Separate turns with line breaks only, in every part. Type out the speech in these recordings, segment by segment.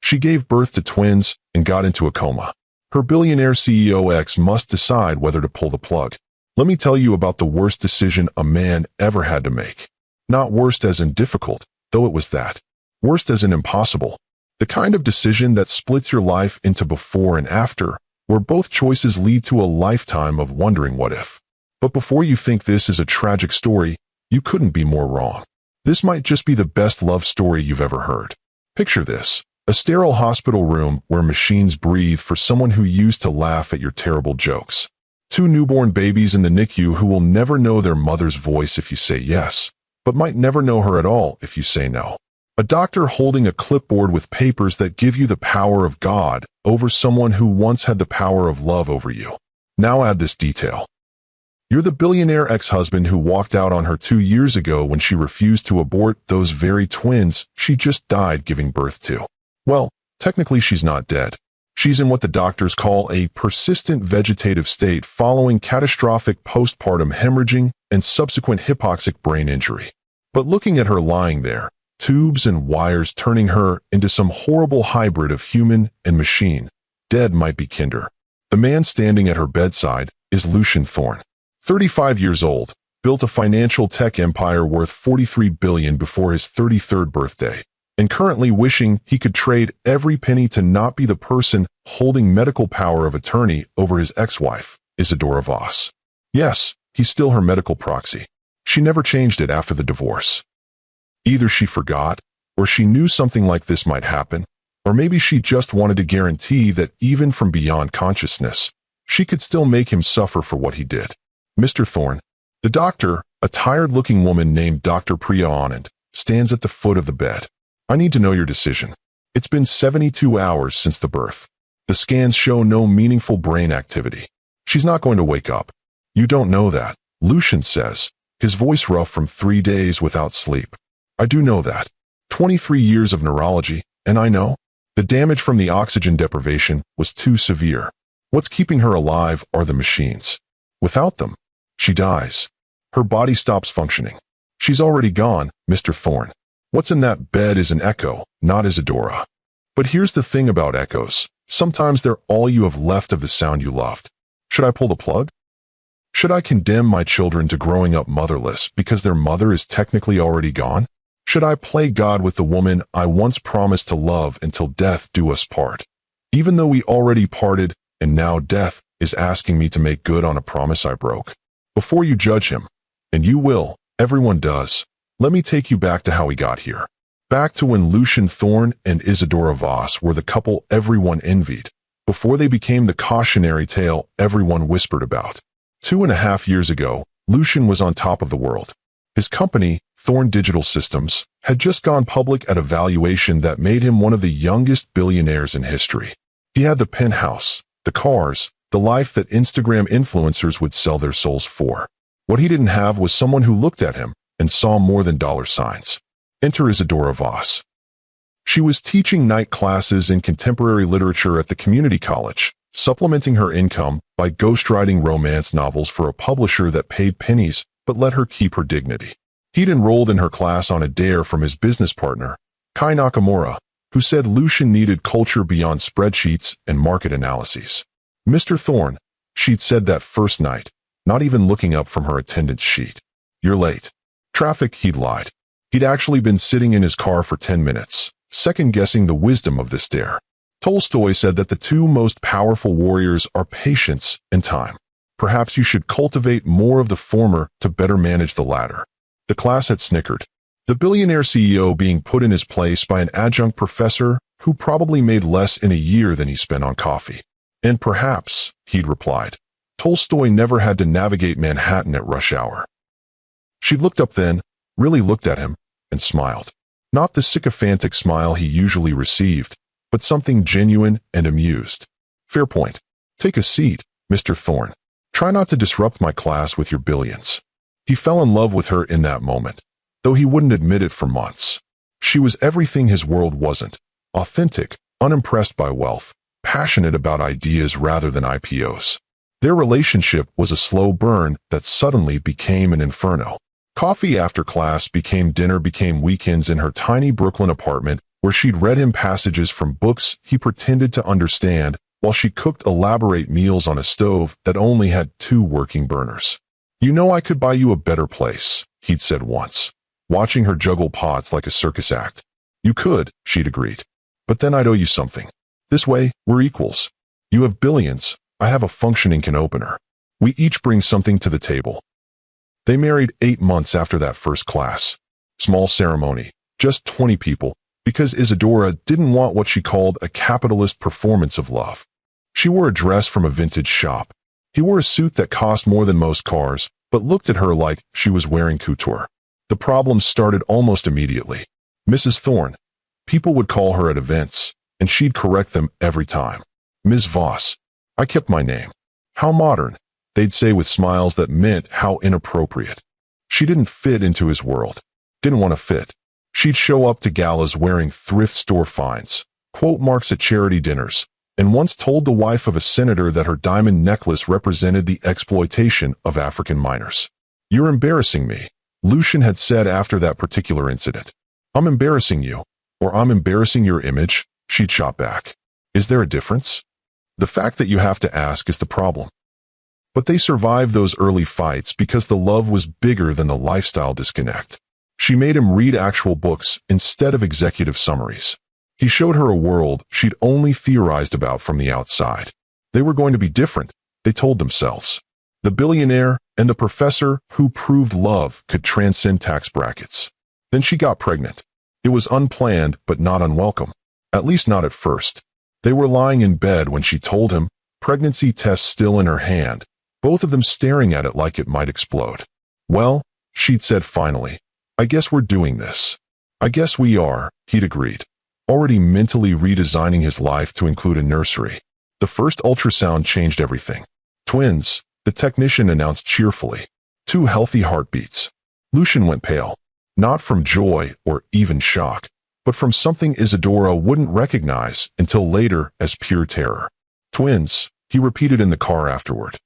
She gave birth to twins and got into a coma. Her billionaire CEO ex must decide whether to pull the plug. Let me tell you about the worst decision a man ever had to make. Not worst as in difficult, though it was that. Worst as in impossible. The kind of decision that splits your life into before and after, where both choices lead to a lifetime of wondering what if. But before you think this is a tragic story, you couldn't be more wrong. This might just be the best love story you've ever heard. Picture this. A sterile hospital room where machines breathe for someone who used to laugh at your terrible jokes. 2 newborn babies in the NICU who will never know their mother's voice if you say yes, but might never know her at all if you say no. A doctor holding a clipboard with papers that give you the power of God over someone who once had the power of love over you. Now add this detail. You're the billionaire ex-husband who walked out on her 2 years ago when she refused to abort those very twins she just died giving birth to. Well, technically she's not dead. She's in what the doctors call a persistent vegetative state following catastrophic postpartum hemorrhaging and subsequent hypoxic brain injury. But looking at her lying there, tubes and wires turning her into some horrible hybrid of human and machine, dead might be kinder. The man standing at her bedside is Lucian Thorne. 35 years old, built a financial tech empire worth $43 billion before his 33rd birthday, and currently wishing he could trade every penny to not be the person holding medical power of attorney over his ex-wife, Isadora Voss. Yes, he's still her medical proxy. She never changed it after the divorce. Either she forgot, or she knew something like this might happen, or maybe she just wanted to guarantee that even from beyond consciousness, she could still make him suffer for what he did. Mr. Thorne, the doctor, a tired-looking woman named Dr. Priya Anand, stands at the foot of the bed. I need to know your decision. It's been 72 hours since the birth. The scans show no meaningful brain activity. She's not going to wake up. You don't know that, Lucian says, his voice rough from 3 days without sleep. I do know that. 23 years of neurology, and I know. The damage from the oxygen deprivation was too severe. What's keeping her alive are the machines. Without them, she dies. Her body stops functioning. She's already gone, Mr. Thorne. What's in that bed is an echo, not Isadora. But here's the thing about echoes. Sometimes they're all you have left of the sound you loved. Should I pull the plug? Should I condemn my children to growing up motherless because their mother is technically already gone? Should I play God with the woman I once promised to love until death do us part? Even though we already parted, and now death is asking me to make good on a promise I broke. Before you judge him, and you will, everyone does, let me take you back to how we got here. Back to when Lucian Thorne and Isadora Voss were the couple everyone envied, before they became the cautionary tale everyone whispered about. 2.5 years ago, Lucian was on top of the world. His company, Thorne Digital Systems, had just gone public at a valuation that made him one of the youngest billionaires in history. He had the penthouse, the cars, the life that Instagram influencers would sell their souls for. What he didn't have was someone who looked at him and saw more than dollar signs. Enter Isadora Voss. She was teaching night classes in contemporary literature at the community college, supplementing her income by ghostwriting romance novels for a publisher that paid pennies but let her keep her dignity. He'd enrolled in her class on a dare from his business partner, Kai Nakamura, who said Lucian needed culture beyond spreadsheets and market analyses. Mr. Thorne, she'd said that first night, not even looking up from her attendance sheet. You're late. Traffic, he'd lied. He'd actually been sitting in his car for 10 minutes, second-guessing the wisdom of this dare. Tolstoy said that the 2 most powerful warriors are patience and time. Perhaps you should cultivate more of the former to better manage the latter. The class had snickered. The billionaire CEO being put in his place by an adjunct professor who probably made less in a year than he spent on coffee. And perhaps, he'd replied, Tolstoy never had to navigate Manhattan at rush hour. She looked up then, really looked at him, and smiled. Not the sycophantic smile he usually received, but something genuine and amused. Fair point. Take a seat, Mr. Thorne. Try not to disrupt my class with your billions. He fell in love with her in that moment, though he wouldn't admit it for months. She was everything his world wasn't. Authentic, unimpressed by wealth, passionate about ideas rather than IPOs. Their relationship was a slow burn that suddenly became an inferno. Coffee after class became dinner became weekends in her tiny Brooklyn apartment where she'd read him passages from books he pretended to understand while she cooked elaborate meals on a stove that only had 2 working burners. "You know I could buy you a better place," he'd said once, watching her juggle pots like a circus act. "You could," she'd agreed. "But then I'd owe you something. This way, we're equals. You have billions, I have a functioning can opener. We each bring something to the table." They married 8 months after that first class. Small ceremony, just 20 people, because Isadora didn't want what she called a capitalist performance of love. She wore a dress from a vintage shop. He wore a suit that cost more than most cars, but looked at her like she was wearing couture. The problems started almost immediately. Mrs. Thorne. People would call her at events, and she'd correct them every time. "Ms. Voss." I kept my name. "How modern," they'd say with smiles that meant how inappropriate. She didn't fit into his world. Didn't want to fit. She'd show up to galas wearing thrift store finds, quote marks at charity dinners, and once told the wife of a senator that her diamond necklace represented the exploitation of African minors. "You're embarrassing me," Lucian had said after that particular incident. "I'm embarrassing you, or I'm embarrassing your image," she'd shot back. "Is there a difference? The fact that you have to ask is the problem." But they survived those early fights because the love was bigger than the lifestyle disconnect. She made him read actual books instead of executive summaries. He showed her a world she'd only theorized about from the outside. They were going to be different, they told themselves. The billionaire and the professor who proved love could transcend tax brackets. Then she got pregnant. It was unplanned but not unwelcome. At least not at first. They were lying in bed when she told him, pregnancy test still in her hand, both of them staring at it like it might explode. "Well," she'd said finally, "I guess we're doing this." "I guess we are," he'd agreed, already mentally redesigning his life to include a nursery. The first ultrasound changed everything. "Twins," the technician announced cheerfully. 2 healthy heartbeats. Lucian went pale, not from joy or even shock, but from something Isadora wouldn't recognize until later as pure terror. "Twins," he repeated in the car afterward.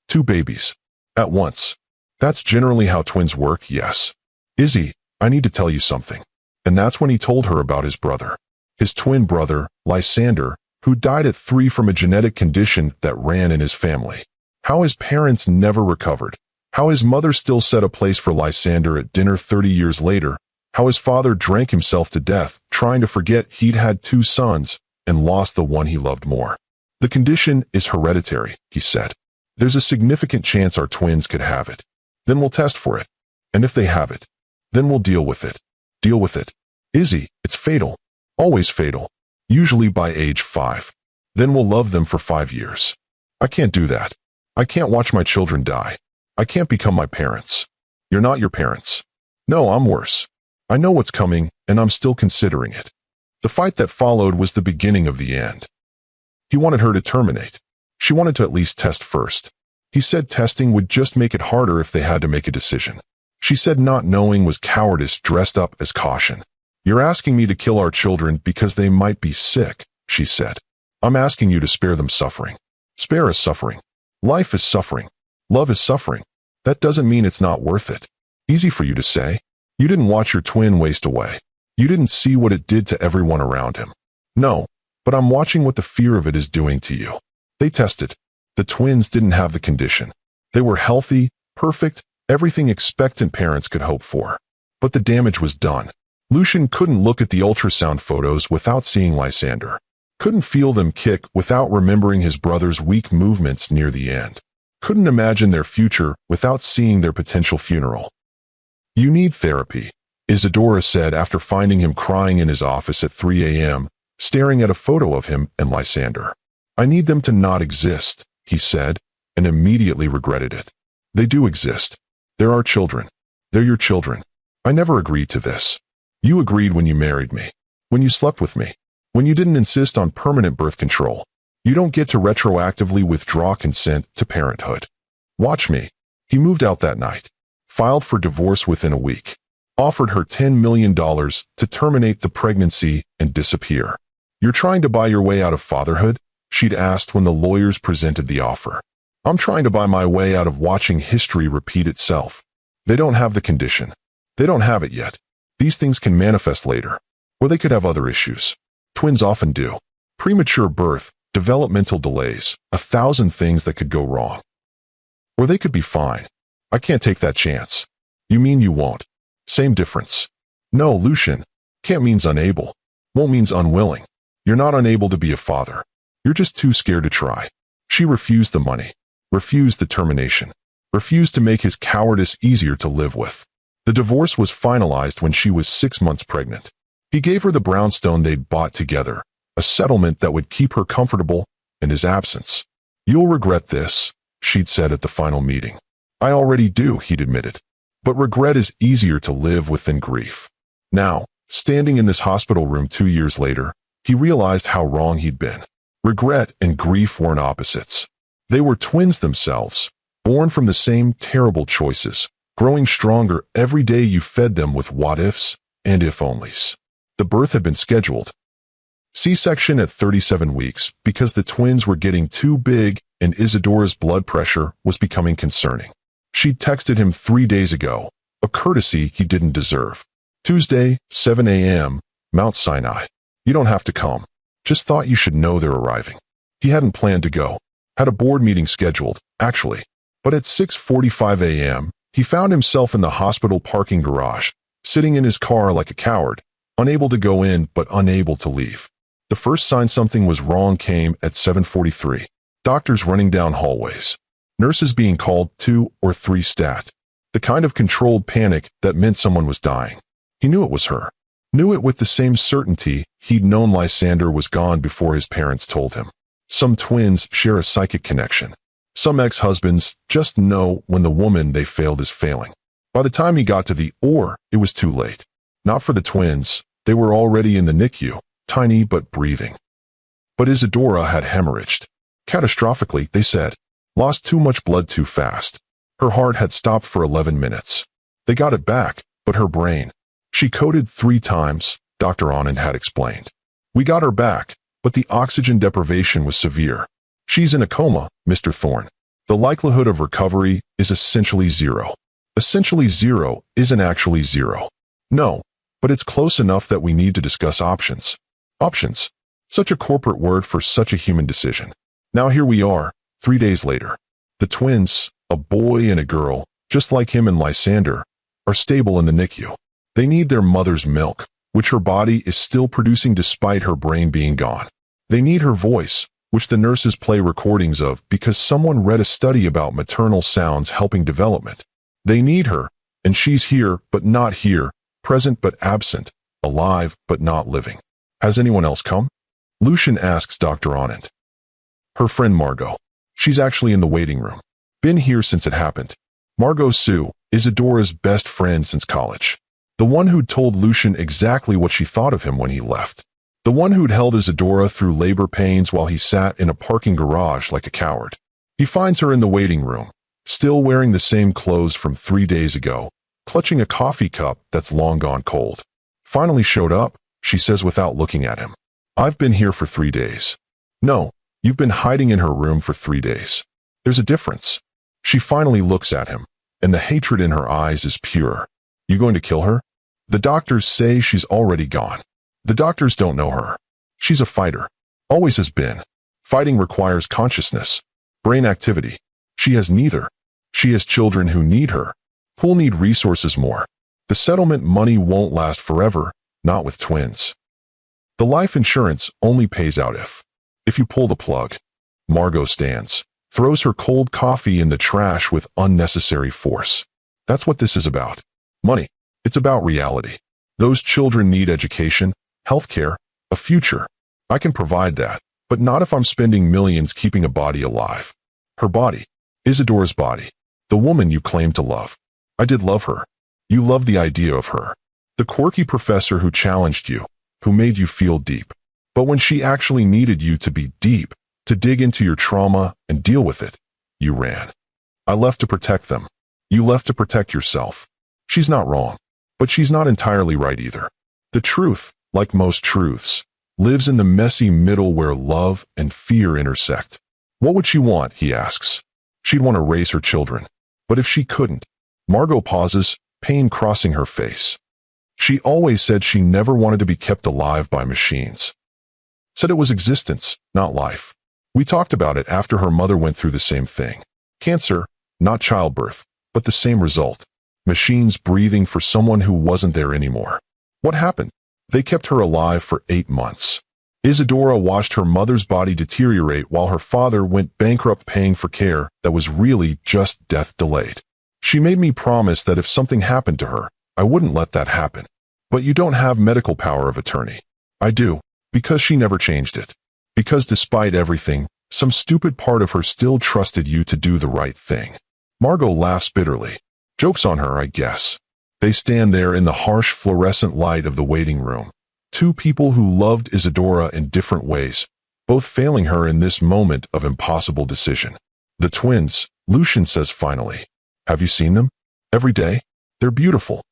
2 babies. At once. "That's generally how twins work, yes. Izzy, I need to tell you something." And that's when he told her about his brother. His twin brother, Lysander, who died at 3 from a genetic condition that ran in his family. How his parents never recovered. How his mother still set a place for Lysander at dinner 30 years later. How his father drank himself to death, trying to forget he'd had 2 sons and lost the one he loved more. "The condition is hereditary," he said. "There's a significant chance our twins could have it. Then we'll test for it. And if they have it, then we'll deal with it." Deal with it. "Izzy, it's fatal. Always fatal. Usually by age 5. Then we'll love them for 5 years. I can't do that. I can't watch my children die. I can't become my parents." "You're not your parents." "No, I'm worse. I know what's coming, and I'm still considering it." The fight that followed was the beginning of the end. He wanted her to terminate. She wanted to at least test first. He said testing would just make it harder if they had to make a decision. She said not knowing was cowardice dressed up as caution. "You're asking me to kill our children because they might be sick," she said. "I'm asking you to spare them suffering." "Spare us suffering. Life is suffering. Love is suffering. That doesn't mean it's not worth it." Easy for you to say. You didn't watch your twin waste away. You didn't see what it did to everyone around him. "No, but I'm watching what the fear of it is doing to you." They tested. The twins didn't have the condition. They were healthy, perfect, everything expectant parents could hope for. But the damage was done. Lucian couldn't look at the ultrasound photos without seeing Lysander. Couldn't feel them kick without remembering his brother's weak movements near the end. Couldn't imagine their future without seeing their potential funeral. "You need therapy," Isadora said after finding him crying in his office at 3 a.m., staring at a photo of him and Lysander. "I need them to not exist," he said, and immediately regretted it. "They do exist. They're our children. They're your children. I never agreed to this. You agreed when you married me. When you slept with me. When you didn't insist on permanent birth control. You don't get to retroactively withdraw consent to parenthood. Watch me." He moved out that night. Filed for divorce within a week. Offered her $10 million to terminate the pregnancy and disappear. "You're trying to buy your way out of fatherhood?" she'd asked when the lawyers presented the offer. "I'm trying to buy my way out of watching history repeat itself. They don't have the condition. They don't have it yet. These things can manifest later. Or they could have other issues. Twins often do. Premature birth, developmental delays, 1,000 things that could go wrong. Or they could be fine. I can't take that chance. You mean you won't? Same difference. No, Lucian. Can't means unable. Won't means unwilling. You're not unable to be a father. You're just too scared to try. She refused the money. Refused the termination. Refused to make his cowardice easier to live with. The divorce was finalized when she was 6 months pregnant. He gave her the brownstone they'd bought together, a settlement that would keep her comfortable in his absence. You'll regret this, she'd said at the final meeting. I already do, he'd admitted. But regret is easier to live with than grief. Now, standing in this hospital room 2 years later, he realized how wrong he'd been. Regret and grief weren't opposites. They were twins themselves, born from the same terrible choices, growing stronger every day you fed them with what-ifs and if-onlys. The birth had been scheduled. C-section at 37 weeks because the twins were getting too big and Isadora's blood pressure was becoming concerning. She'd texted him 3 days ago, a courtesy he didn't deserve. Tuesday, 7 a.m., Mount Sinai. You don't have to come. Just thought you should know they're arriving. He hadn't planned to go. Had a board meeting scheduled, actually. But at 6:45 a.m., he found himself in the hospital parking garage, sitting in his car like a coward, unable to go in but unable to leave. The first sign something was wrong came at 7:43. Doctors running down hallways. Nurses being called 2 or 3 stat. The kind of controlled panic that meant someone was dying. He knew it was her. Knew it with the same certainty he'd known Lysander was gone before his parents told him. Some twins share a psychic connection. Some ex-husbands just know when the woman they failed is failing. By the time he got to the "or," it was too late. Not for the twins. They were already in the NICU, tiny but breathing. But Isadora had hemorrhaged. Catastrophically, they said. Lost too much blood too fast. Her heart had stopped for 11 minutes. They got it back, but her brain. She coded 3 times, Dr. Anand had explained. We got her back, but the oxygen deprivation was severe. She's in a coma, Mr. Thorne. The likelihood of recovery is essentially 0. Essentially 0 isn't actually 0. No, but it's close enough that we need to discuss options. Options. Such a corporate word for such a human decision. Now here we are, 3 days later. The twins, a boy and a girl, just like him and Lysander, are stable in the NICU. They need their mother's milk, which her body is still producing despite her brain being gone. They need her voice, which the nurses play recordings of because someone read a study about maternal sounds helping development. They need her, and she's here but not here, present but absent, alive but not living. Has anyone else come? Lucian asks Dr. Anand. Her friend Margot. She's actually in the waiting room. Been here since it happened. Margot Sue, Isadora's best friend since college. The one who'd told Lucian exactly what she thought of him when he left. The one who'd held Isadora through labor pains while he sat in a parking garage like a coward. He finds her in the waiting room, still wearing the same clothes from 3 days ago, clutching a coffee cup that's long gone cold. Finally showed up, she says without looking at him. I've been here for 3 days. No, you've been hiding in her room for 3 days. There's a difference. She finally looks at him, and the hatred in her eyes is pure. You going to kill her? The doctors say she's already gone. The doctors don't know her. She's a fighter. Always has been. Fighting requires consciousness, brain activity. She has neither. She has children who need her, who'll need resources more. The settlement money won't last forever, not with twins. The life insurance only pays out if you pull the plug. Margot stands, throws her cold coffee in the trash with unnecessary force. That's what this is about. Money. It's about reality. Those children need education, healthcare, a future. I can provide that, but not if I'm spending millions keeping a body alive. Her body. Isadora's body. The woman you claim to love. I did love her. You loved the idea of her. The quirky professor who challenged you, who made you feel deep. But when she actually needed you to be deep, to dig into your trauma and deal with it, you ran. I left to protect them. You left to protect yourself. She's not wrong, but she's not entirely right either. The truth, like most truths, lives in the messy middle where love and fear intersect. What would she want, he asks. She'd want to raise her children. But if she couldn't? Margot pauses, pain crossing her face. She always said she never wanted to be kept alive by machines. Said it was existence, not life. We talked about it after her mother went through the same thing. Cancer, not childbirth, but the same result. Machines breathing for someone who wasn't there anymore. What happened? They kept her alive for 8 months. Isadora watched her mother's body deteriorate while her father went bankrupt paying for care that was really just death delayed. She made me promise that if something happened to her, I wouldn't let that happen. But you don't have medical power of attorney. I do, because she never changed it. Because despite everything, some stupid part of her still trusted you to do the right thing. Margot laughs bitterly. Joke's on her, I guess. They stand there in the harsh fluorescent light of the waiting room. Two people who loved Isadora in different ways, both failing her in this moment of impossible decision. The twins, Lucian says finally. Have you seen them? Every day? They're beautiful.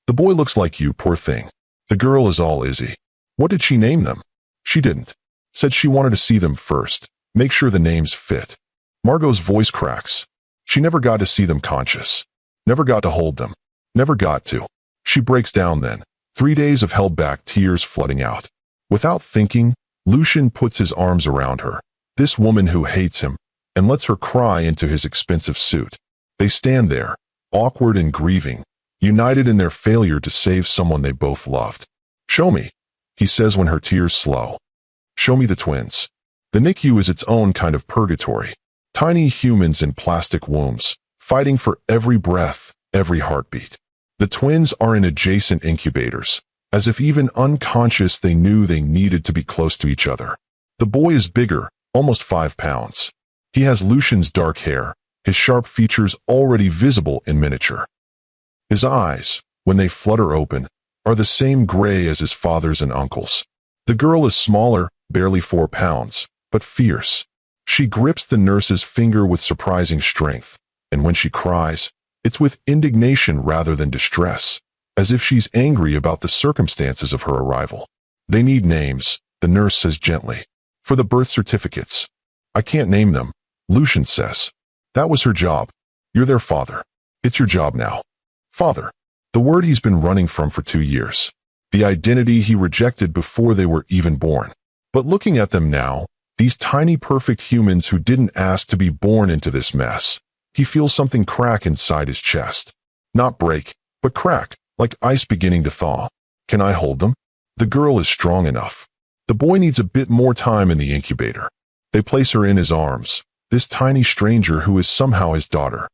The boy looks like you, poor thing. The girl is all Izzy. What did she name them? She didn't. Said she wanted to see them first. Make sure the names fit. Margot's voice cracks. She never got to see them conscious. Never got to hold them. Never got to. She breaks down then. 3 days of held-back tears flooding out. Without thinking, Lucian puts his arms around her, this woman who hates him, and lets her cry into his expensive suit. They stand there, awkward and grieving, united in their failure to save someone they both loved. Show me, he says when her tears slow. Show me the twins. The NICU is its own kind of purgatory. Tiny humans in plastic wombs, fighting for every breath, every heartbeat. The twins are in adjacent incubators, as if even unconscious they knew they needed to be close to each other. The boy is bigger, almost 5 pounds. He has Lucian's dark hair, his sharp features already visible in miniature. His eyes, when they flutter open, are the same gray as his father's and uncle's. The girl is smaller, barely 4 pounds, but fierce. She grips the nurse's finger with surprising strength, and when she cries, it's with indignation rather than distress, as if she's angry about the circumstances of her arrival. They need names, the nurse says gently. For the birth certificates. I can't name them, Lucian says. That was her job. You're their father. It's your job now. Father. The word he's been running from for 2 years. The identity he rejected before they were even born. But looking at them now, these tiny perfect humans who didn't ask to be born into this mess, he feels something crack inside his chest. Not break, but crack, like ice beginning to thaw. Can I hold them? The girl is strong enough. The boy needs a bit more time in the incubator. They place her in his arms, this tiny stranger who is somehow his daughter.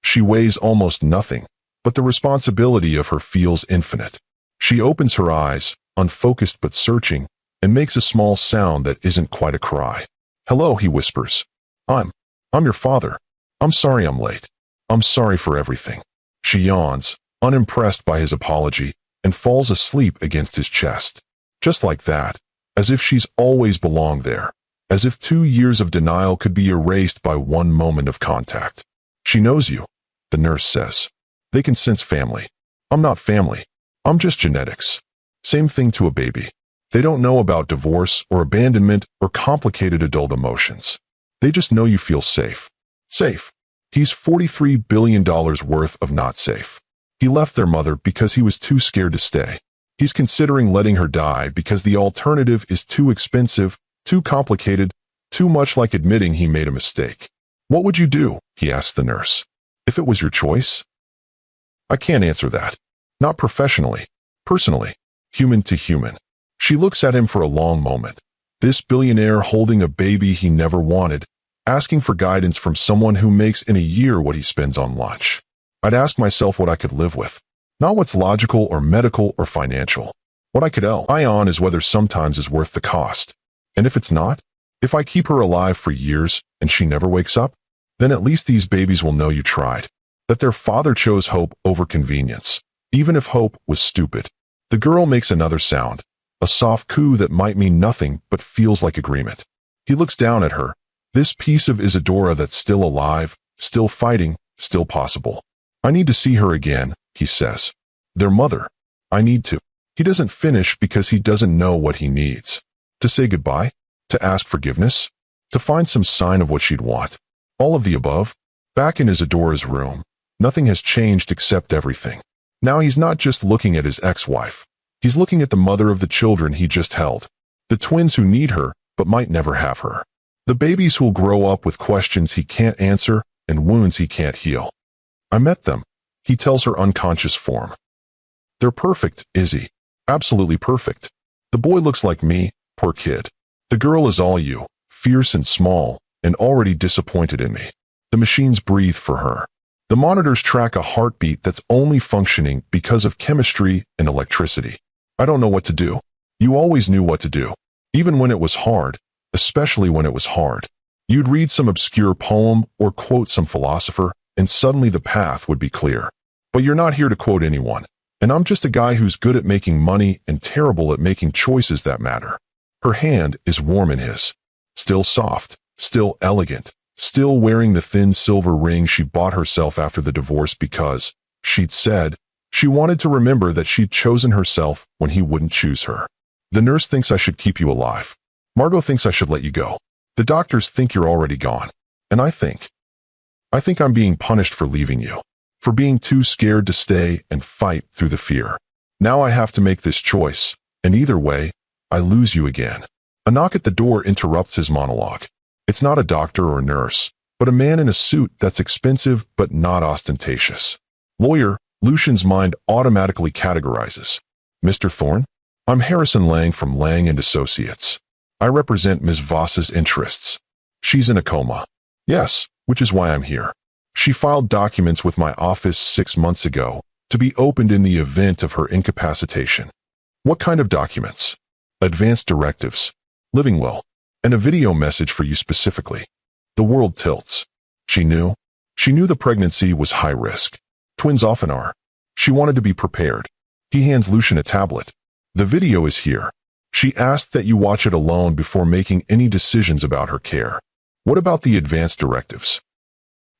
She weighs almost nothing, but the responsibility of her feels infinite. She opens her eyes, unfocused but searching, and makes a small sound that isn't quite a cry. Hello, he whispers. I'm your father. I'm sorry I'm late. I'm sorry for everything. She yawns, unimpressed by his apology, and falls asleep against his chest. Just like that, as if she's always belonged there, as if 2 years of denial could be erased by 1 moment of contact. She knows you, the nurse says. They can sense family. I'm not family. I'm just genetics. Same thing to a baby. They don't know about divorce or abandonment or complicated adult emotions. They just know you feel safe. Safe. He's $43 billion worth of not safe. He left their mother because he was too scared to stay. He's considering letting her die because the alternative is too expensive, too complicated, too much like admitting he made a mistake. What would you do, he asked the nurse, if it was your choice? I can't answer that. Not professionally. Personally. Human to human. She looks at him for a long moment. This billionaire holding a baby he never wanted, asking for guidance from someone who makes in a year what he spends on lunch. I'd ask myself what I could live with. Not what's logical or medical or financial. What I could rely on is whether sometimes is worth the cost. And if it's not, if I keep her alive for years and she never wakes up, then at least these babies will know you tried. That their father chose hope over convenience, even if hope was stupid. The girl makes another sound, a soft coo that might mean nothing but feels like agreement. He looks down at her, this piece of Isadora that's still alive, still fighting, still possible. I need to see her again, he says. Their mother. I need to. He doesn't finish because he doesn't know what he needs. To say goodbye? To ask forgiveness? To find some sign of what she'd want? All of the above? Back in Isadora's room, nothing has changed except everything. Now he's not just looking at his ex-wife. He's looking at the mother of the children he just held. The twins who need her, but might never have her. The babies who'll grow up with questions he can't answer and wounds he can't heal. I met them, he tells her unconscious form. They're perfect, Izzy. Absolutely perfect. The boy looks like me, poor kid. The girl is all you, fierce and small, and already disappointed in me. The machines breathe for her. The monitors track a heartbeat that's only functioning because of chemistry and electricity. I don't know what to do. You always knew what to do. Even when it was hard, especially when it was hard. You'd read some obscure poem or quote some philosopher, and suddenly the path would be clear. But you're not here to quote anyone. And I'm just a guy who's good at making money and terrible at making choices that matter. Her hand is warm in his. Still soft, still elegant, still wearing the thin silver ring she bought herself after the divorce because, she'd said, she wanted to remember that she'd chosen herself when he wouldn't choose her. The nurse thinks I should keep you alive. Margot thinks I should let you go. The doctors think you're already gone. And I think I'm being punished for leaving you. For being too scared to stay and fight through the fear. Now I have to make this choice, and either way, I lose you again. A knock at the door interrupts his monologue. It's not a doctor or a nurse, but a man in a suit that's expensive but not ostentatious. Lawyer, Lucian's mind automatically categorizes. Mr. Thorne? I'm Harrison Lang from Lang & Associates. I represent Ms. Voss's interests. She's in a coma. Yes, which is why I'm here. She filed documents with my office 6 months ago to be opened in the event of her incapacitation. What kind of documents? Advanced directives, living will, and a video message for you specifically. The world tilts. She knew the pregnancy was high risk. Twins often are. She wanted to be prepared. He hands Lucian a tablet. The video is here. She asked that you watch it alone before making any decisions about her care. What about the advanced directives?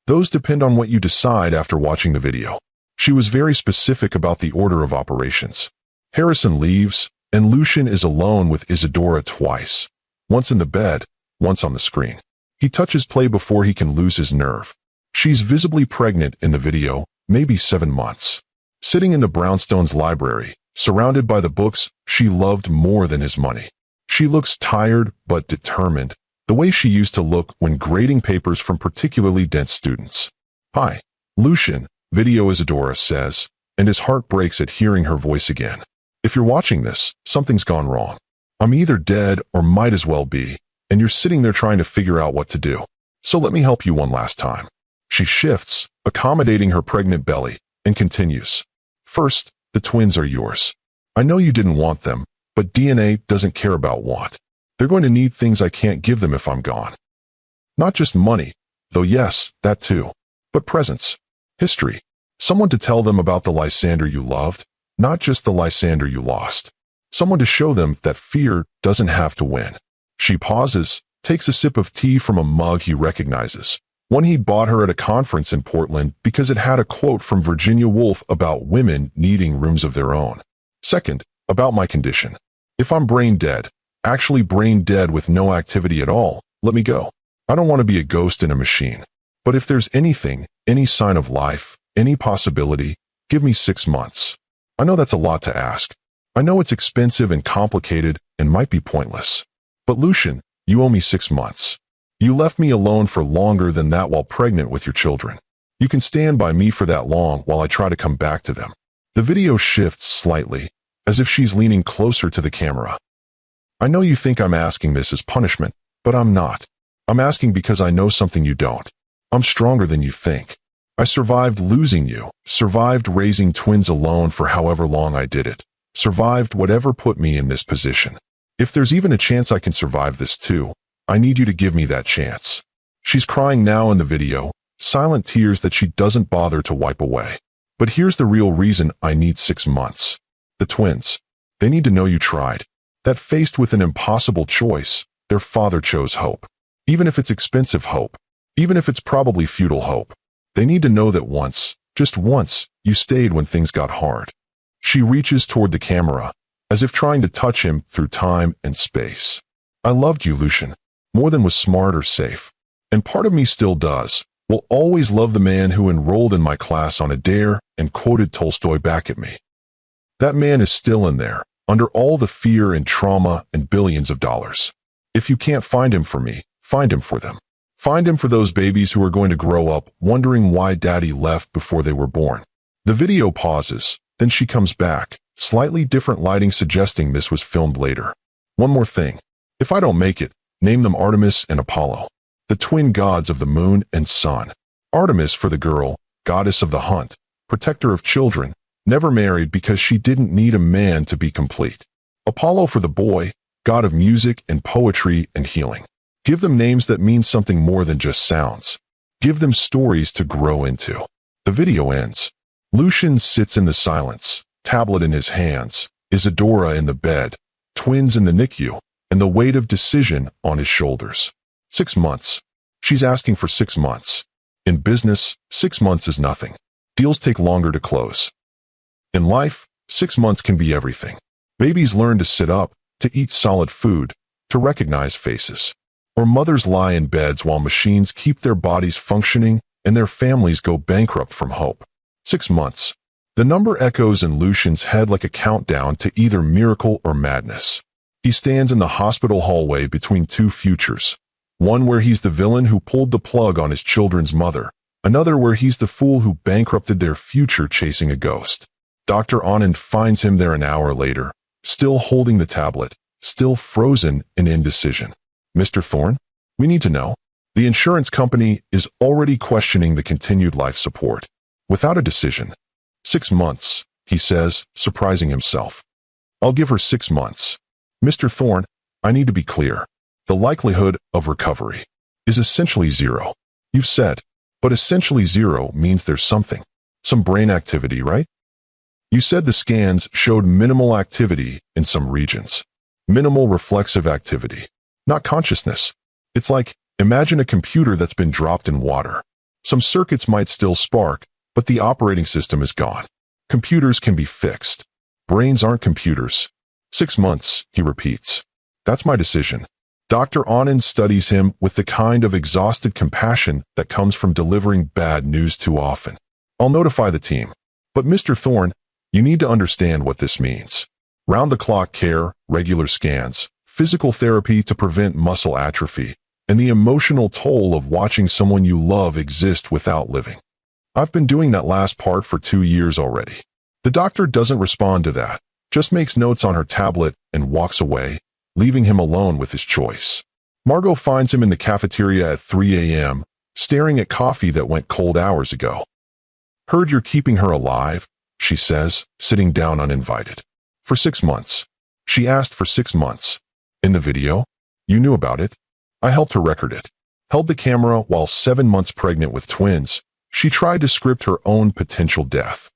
Those depend on what you decide after watching the video. She was very specific about the order of operations. Harrison leaves, and Lucian is alone with Isadora twice. Once in the bed, once on the screen. He touches play before he can lose his nerve. She's visibly pregnant in the video, maybe 7 months. Sitting in the brownstones library, surrounded by the books she loved more than his money. She looks tired but determined, the way she used to look when grading papers from particularly dense students. Hi, Lucian, video Isadora says, and his heart breaks at hearing her voice again. If you're watching this, something's gone wrong. I'm either dead or might as well be, and you're sitting there trying to figure out what to do. So let me help you one last time. She shifts, accommodating her pregnant belly, and continues. First, the twins are yours. I know you didn't want them, but DNA doesn't care about want. They're going to need things I can't give them if I'm gone. Not just money, though yes, that too, but presents, history, someone to tell them about the Lysander you loved, not just the Lysander you lost. Someone to show them that fear doesn't have to win. She pauses, takes a sip of tea from a mug he recognizes, one he'd bought her at a conference in Portland because it had a quote from Virginia Woolf about women needing rooms of their own. Second, about my condition. If I'm brain dead, actually brain dead with no activity at all, let me go. I don't want to be a ghost in a machine. But if there's anything, any sign of life, any possibility, give me 6 months. I know that's a lot to ask. I know it's expensive and complicated and might be pointless. But Lucian, you owe me 6 months. You left me alone for longer than that while pregnant with your children. You can stand by me for that long while I try to come back to them. The video shifts slightly, as if she's leaning closer to the camera. I know you think I'm asking this as punishment, but I'm not. I'm asking because I know something you don't. I'm stronger than you think. I survived losing you, survived raising twins alone for however long I did it, survived whatever put me in this position. If there's even a chance I can survive this too, I need you to give me that chance. She's crying now in the video, silent tears that she doesn't bother to wipe away. But here's the real reason I need 6 months. The twins. They need to know you tried. That faced with an impossible choice, their father chose hope. Even if it's expensive hope. Even if it's probably futile hope. They need to know that once, just once, you stayed when things got hard. She reaches toward the camera, as if trying to touch him through time and space. I loved you, Lucian, more than was smart or safe. And part of me still does, will always love the man who enrolled in my class on a dare and quoted Tolstoy back at me. That man is still in there, under all the fear and trauma and billions of dollars. If you can't find him for me, find him for them. Find him for those babies who are going to grow up wondering why daddy left before they were born. The video pauses, then she comes back, slightly different lighting suggesting this was filmed later. One more thing. If I don't make it, name them Artemis and Apollo, the twin gods of the moon and sun. Artemis for the girl, goddess of the hunt, protector of children, never married because she didn't need a man to be complete. Apollo for the boy, god of music and poetry and healing. Give them names that mean something more than just sounds. Give them stories to grow into. The video ends. Lucian sits in the silence, tablet in his hands, Isadora in the bed, twins in the NICU, and the weight of decision on his shoulders. 6 months. She's asking for 6 months. In business, 6 months is nothing. Deals take longer to close. In life, 6 months can be everything. Babies learn to sit up, to eat solid food, to recognize faces. Or mothers lie in beds while machines keep their bodies functioning and their families go bankrupt from hope. 6 months. The number echoes in Lucian's head like a countdown to either miracle or madness. He stands in the hospital hallway between two futures. One where he's the villain who pulled the plug on his children's mother. Another where he's the fool who bankrupted their future chasing a ghost. Dr. Anand finds him there an hour later, still holding the tablet, still frozen in indecision. Mr. Thorne, we need to know. The insurance company is already questioning the continued life support. Without a decision. 6 months, he says, surprising himself. I'll give her 6 months. Mr. Thorne, I need to be clear. The likelihood of recovery is essentially zero. You've said, but essentially zero means there's something. Some brain activity, right? You said the scans showed minimal activity in some regions. Minimal reflexive activity. Not consciousness. It's like, imagine a computer that's been dropped in water. Some circuits might still spark, but the operating system is gone. Computers can be fixed. Brains aren't computers. 6 months, he repeats. That's my decision. Dr. Anand studies him with the kind of exhausted compassion that comes from delivering bad news too often. I'll notify the team. But Mr. Thorne, you need to understand what this means. Round-the-clock care, regular scans, physical therapy to prevent muscle atrophy, and the emotional toll of watching someone you love exist without living. I've been doing that last part for 2 years already. The doctor doesn't respond to that, just makes notes on her tablet and walks away, leaving him alone with his choice. Margot finds him in the cafeteria at 3 a.m., staring at coffee that went cold hours ago. Heard you're keeping her alive, she says, sitting down uninvited. For 6 months. She asked for 6 months. In the video? You knew about it? I helped her record it. Held the camera while 7 months pregnant with twins. She tried to script her own potential death.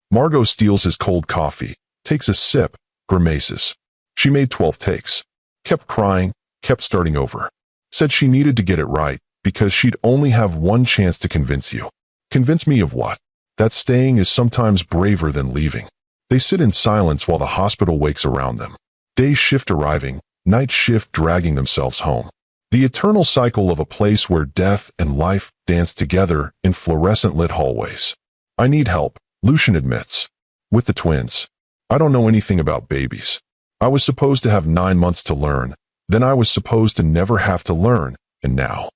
Margot steals his cold coffee, takes a sip, grimaces. She made 12 takes. Kept crying, kept starting over. Said she needed to get it right because she'd only have one chance to convince you. Convince me of what? That staying is sometimes braver than leaving. They sit in silence while the hospital wakes around them. Day shift arriving, night shift dragging themselves home. The eternal cycle of a place where death and life dance together in fluorescent-lit hallways. I need help, Lucian admits. With the twins. I don't know anything about babies. I was supposed to have 9 months to learn, then I was supposed to never have to learn, and now.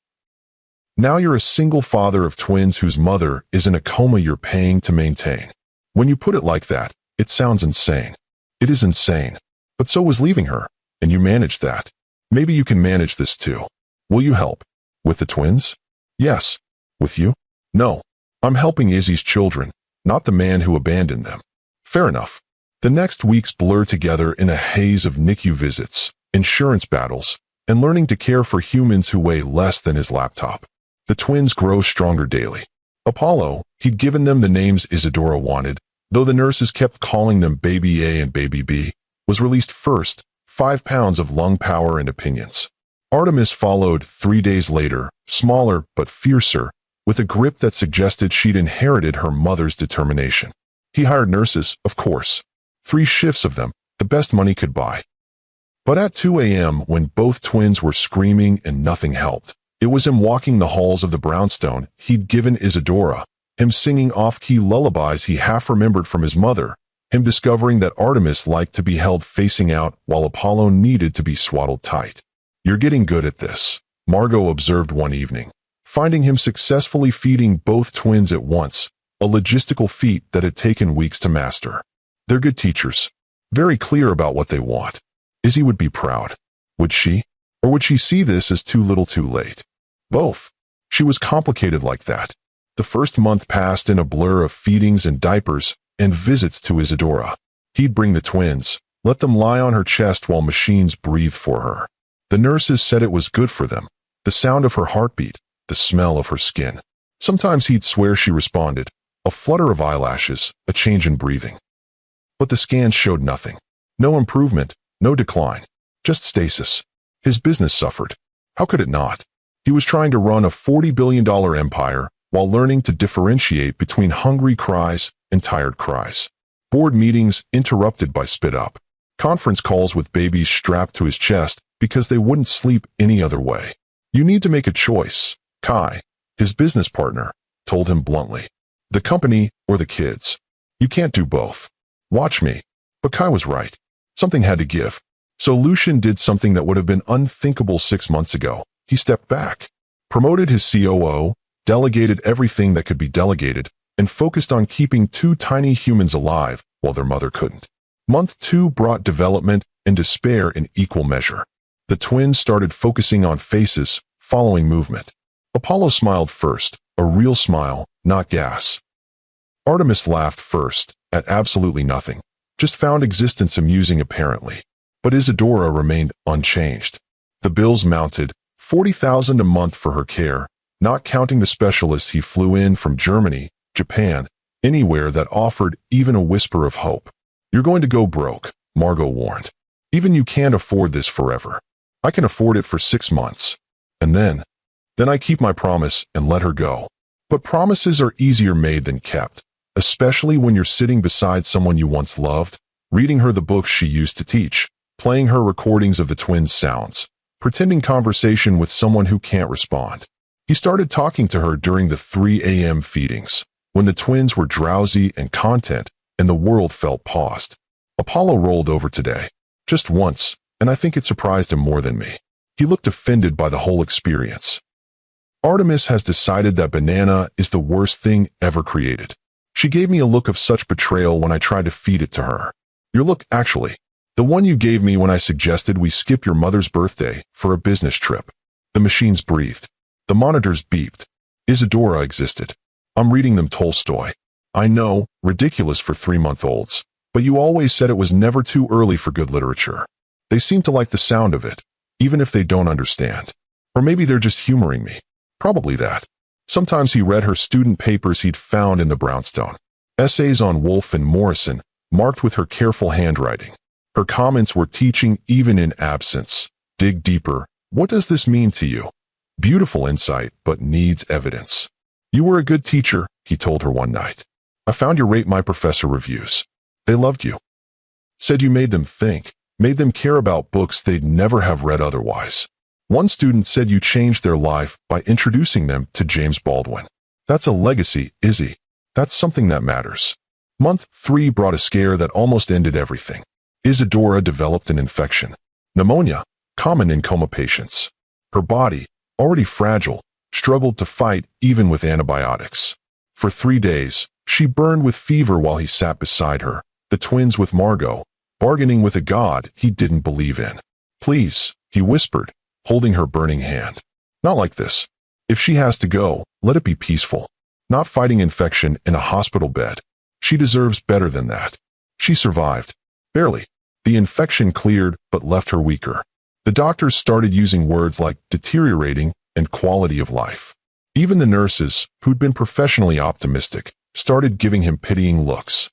Now you're a single father of twins whose mother is in a coma you're paying to maintain. When you put it like that, it sounds insane. It is insane. But so was leaving her, and you managed that. Maybe you can manage this too. Will you help? With the twins? Yes. With you? No. I'm helping Izzy's children, not the man who abandoned them. Fair enough. The next weeks blur together in a haze of NICU visits, insurance battles, and learning to care for humans who weigh less than his laptop. The twins grow stronger daily. Apollo, he'd given them the names Isadora wanted, though the nurses kept calling them Baby A and Baby B, was released first, 5 pounds of lung power and opinions. Artemis followed 3 days later, smaller but fiercer, with a grip that suggested she'd inherited her mother's determination. He hired nurses, of course. 3 shifts of them, the best money could buy. But at 2 a.m., when both twins were screaming and nothing helped, It was him walking the halls of the brownstone he'd given Isadora, him singing off-key lullabies he half remembered from his mother, him discovering that Artemis liked to be held facing out while Apollo needed to be swaddled tight. "You're getting good at this," Margot observed one evening, finding him successfully feeding both twins at once, a logistical feat that had taken weeks to master. "They're good teachers, very clear about what they want." Izzy would be proud. Would she? Or would she see this as too little too late? Both. She was complicated like that. The first month passed in a blur of feedings and diapers and visits to Isadora. He'd bring the twins, let them lie on her chest while machines breathed for her. The nurses said it was good for them, the sound of her heartbeat, the smell of her skin. Sometimes he'd swear she responded, a flutter of eyelashes, a change in breathing. But the scans showed nothing. No improvement, no decline, just stasis. His business suffered. How could it not? He was trying to run a $40 billion empire while learning to differentiate between hungry cries and tired cries. Board meetings interrupted by spit up. Conference calls with babies strapped to his chest because they wouldn't sleep any other way. "You need to make a choice," Kai, his business partner, told him bluntly. "The company or the kids. You can't do both. Watch me." But Kai was right. Something had to give. So Lucian did something that would have been unthinkable 6 months ago. He stepped back, promoted his COO, delegated everything that could be delegated, and focused on keeping 2 tiny humans alive while their mother couldn't. Month 2 brought development and despair in equal measure. The twins started focusing on faces, following movement. Apollo smiled first, a real smile, not gas. Artemis laughed first, at absolutely nothing, just found existence amusing apparently. But Isadora remained unchanged. The bills mounted, $40,000 a month for her care, not counting the specialists he flew in from Germany, Japan, anywhere that offered even a whisper of hope. "You're going to go broke," Margot warned. "Even you can't afford this forever. I can afford it for 6 months. And then I keep my promise and let her go." But promises are easier made than kept, especially when you're sitting beside someone you once loved, reading her the books she used to teach, playing her recordings of the twins' sounds, pretending conversation with someone who can't respond. He started talking to her during the 3 a.m. feedings, when the twins were drowsy and content and the world felt paused. Apollo rolled over today, just once, and I think it surprised him more than me. He looked offended by the whole experience. "Artemis has decided that banana is the worst thing ever created. She gave me a look of such betrayal when I tried to feed it to her. Your look, actually. The one you gave me when I suggested we skip your mother's birthday for a business trip." The machines breathed. The monitors beeped. Isadora existed. "I'm reading them Tolstoy. I know, ridiculous for 3-month-olds, but you always said it was never too early for good literature." They seem to like the sound of it, even if they don't understand. Or maybe they're just humoring me. Probably that. Sometimes he read her student papers he'd found in the brownstone. Essays on Woolf and Morrison, marked with her careful handwriting. Her comments were teaching even in absence. "Dig deeper. What does this mean to you?" Beautiful insight, but needs evidence. "You were a good teacher," he told her one night. "I found your Rate My Professor reviews. They loved you. Said you made them think, made them care about books they'd never have read otherwise. One student said you changed their life by introducing them to James Baldwin. That's a legacy, Izzy. That's something that matters." Month 3 brought a scare that almost ended everything. Isadora developed an infection. Pneumonia, common in coma patients. Her body, already fragile, struggled to fight even with antibiotics. For 3 days, she burned with fever while he sat beside her, the twins with Margot, bargaining with a god he didn't believe in. "Please," he whispered, holding her burning hand. "Not like this. If she has to go, let it be peaceful. Not fighting infection in a hospital bed. She deserves better than that." She survived. Barely. The infection cleared but left her weaker. The doctors started using words like deteriorating and quality of life. Even the nurses, who'd been professionally optimistic, started giving him pitying looks.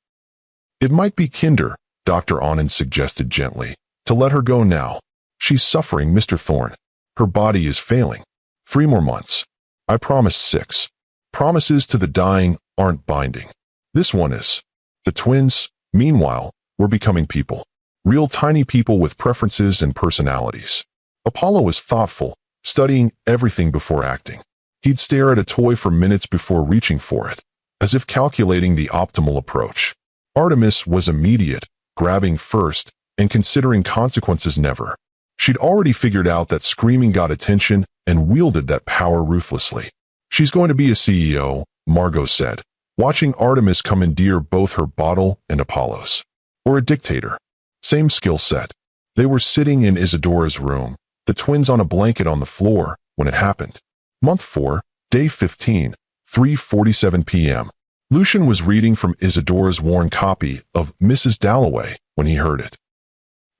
"It might be kinder," Dr. Anand suggested gently, "to let her go now. She's suffering, Mr. Thorne. Her body is failing. 3 more months. I promised 6. Promises to the dying aren't binding. This one is." The twins, meanwhile, were becoming people. Real tiny people with preferences and personalities. Apollo was thoughtful, studying everything before acting. He'd stare at a toy for minutes before reaching for it, as if calculating the optimal approach. Artemis was immediate, grabbing first, and considering consequences never. She'd already figured out that screaming got attention and wielded that power ruthlessly. She's going to be a CEO, Margot said, watching Artemis commandeer both her bottle and Apollo's. Or a dictator. Same skill set. They were sitting in Isadora's room, the twins on a blanket on the floor, when it happened. Month 4, day 15, 3:47 p.m. Lucian was reading from Isadora's worn copy of Mrs. Dalloway when he heard it.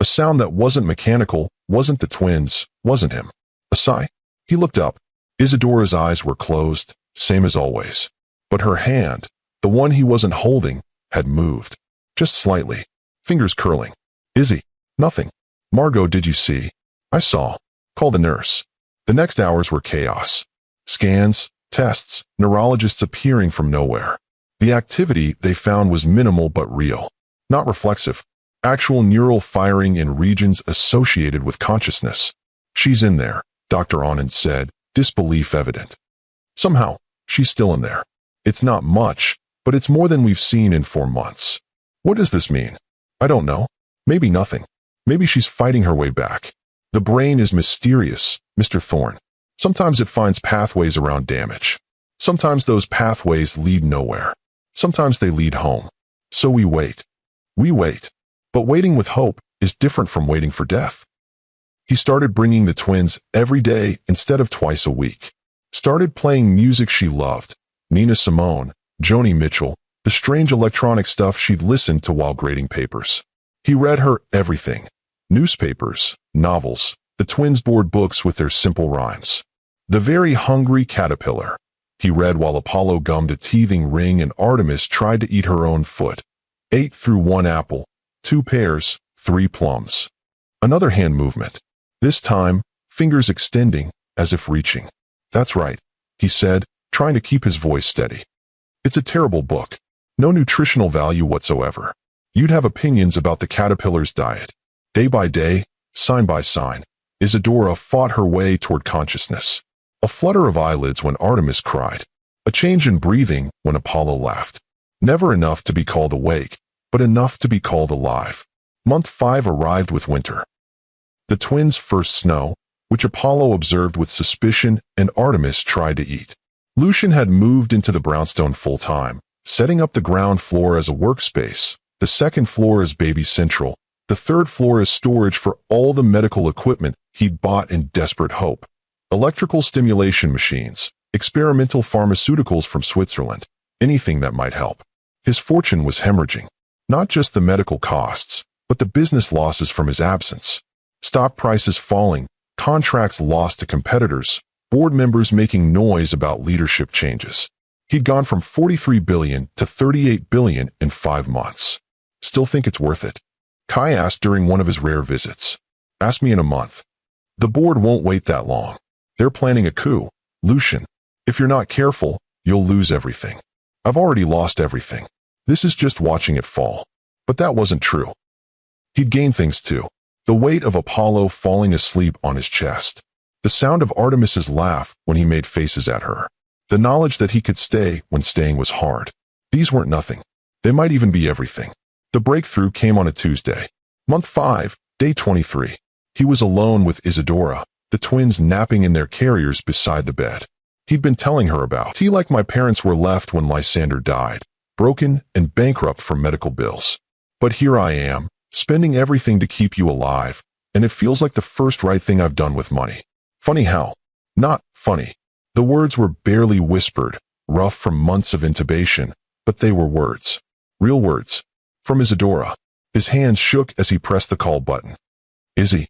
A sound that wasn't mechanical, wasn't the twins, wasn't him. A sigh. He looked up. Isadora's eyes were closed, same as always. But her hand, the one he wasn't holding, had moved. Just slightly. Fingers curling. Izzy. Nothing. Margot, did you see? I saw. Call the nurse. The next hours were chaos. Scans, tests, neurologists appearing from nowhere. The activity they found was minimal but real. Not reflexive. Actual neural firing in regions associated with consciousness. She's in there, Dr. Anand said, disbelief evident. Somehow, she's still in there. It's not much, but it's more than we've seen in 4 months. What does this mean? I don't know. Maybe nothing. Maybe she's fighting her way back. The brain is mysterious, Mr. Thorne. Sometimes it finds pathways around damage. Sometimes those pathways lead nowhere. Sometimes they lead home. So we wait. We wait. But waiting with hope is different from waiting for death. He started bringing the twins every day instead of twice a week. Started playing music she loved. Nina Simone, Joni Mitchell, the strange electronic stuff she'd listened to while grading papers. He read her everything. Newspapers, novels, the twins' board books with their simple rhymes. The Very Hungry Caterpillar. He read while Apollo gummed a teething ring and Artemis tried to eat her own foot. 8 through 1 apple, 2 pears, 3 plums. Another hand movement. This time, fingers extending, as if reaching. That's right, he said, trying to keep his voice steady. It's a terrible book. No nutritional value whatsoever. You'd have opinions about the caterpillar's diet. Day by day, sign by sign, Isadora fought her way toward consciousness. A flutter of eyelids when Artemis cried. A change in breathing when Apollo laughed. Never enough to be called awake, but enough to be called alive. Month 5 arrived with winter. The twins' first snow, which Apollo observed with suspicion and Artemis tried to eat. Lucian had moved into the brownstone full-time, setting up the ground floor as a workspace, the second floor as baby central, the third floor as storage for all the medical equipment he'd bought in desperate hope. Electrical stimulation machines, experimental pharmaceuticals from Switzerland, anything that might help. His fortune was hemorrhaging. Not just the medical costs, but the business losses from his absence. Stock prices falling, contracts lost to competitors, board members making noise about leadership changes. He'd gone from $43 billion to $38 billion in 5 months. Still think it's worth it? Kai asked during one of his rare visits. Ask me in a month. The board won't wait that long. They're planning a coup. Lucian, if you're not careful, you'll lose everything. I've already lost everything. This is just watching it fall. But that wasn't true. He'd gained things too. The weight of Apollo falling asleep on his chest. The sound of Artemis's laugh when he made faces at her. The knowledge that he could stay when staying was hard. These weren't nothing. They might even be everything. The breakthrough came on a Tuesday. Month 5, day 23. He was alone with Isadora, the twins napping in their carriers beside the bed. He'd been telling her about tea like my parents were left when Lysander died, broken and bankrupt from medical bills. But here I am, spending everything to keep you alive, and it feels like the first right thing I've done with money. Funny how? Not funny. The words were barely whispered, rough from months of intubation, but they were words. Real words. From Isadora. His hands shook as he pressed the call button. Izzy,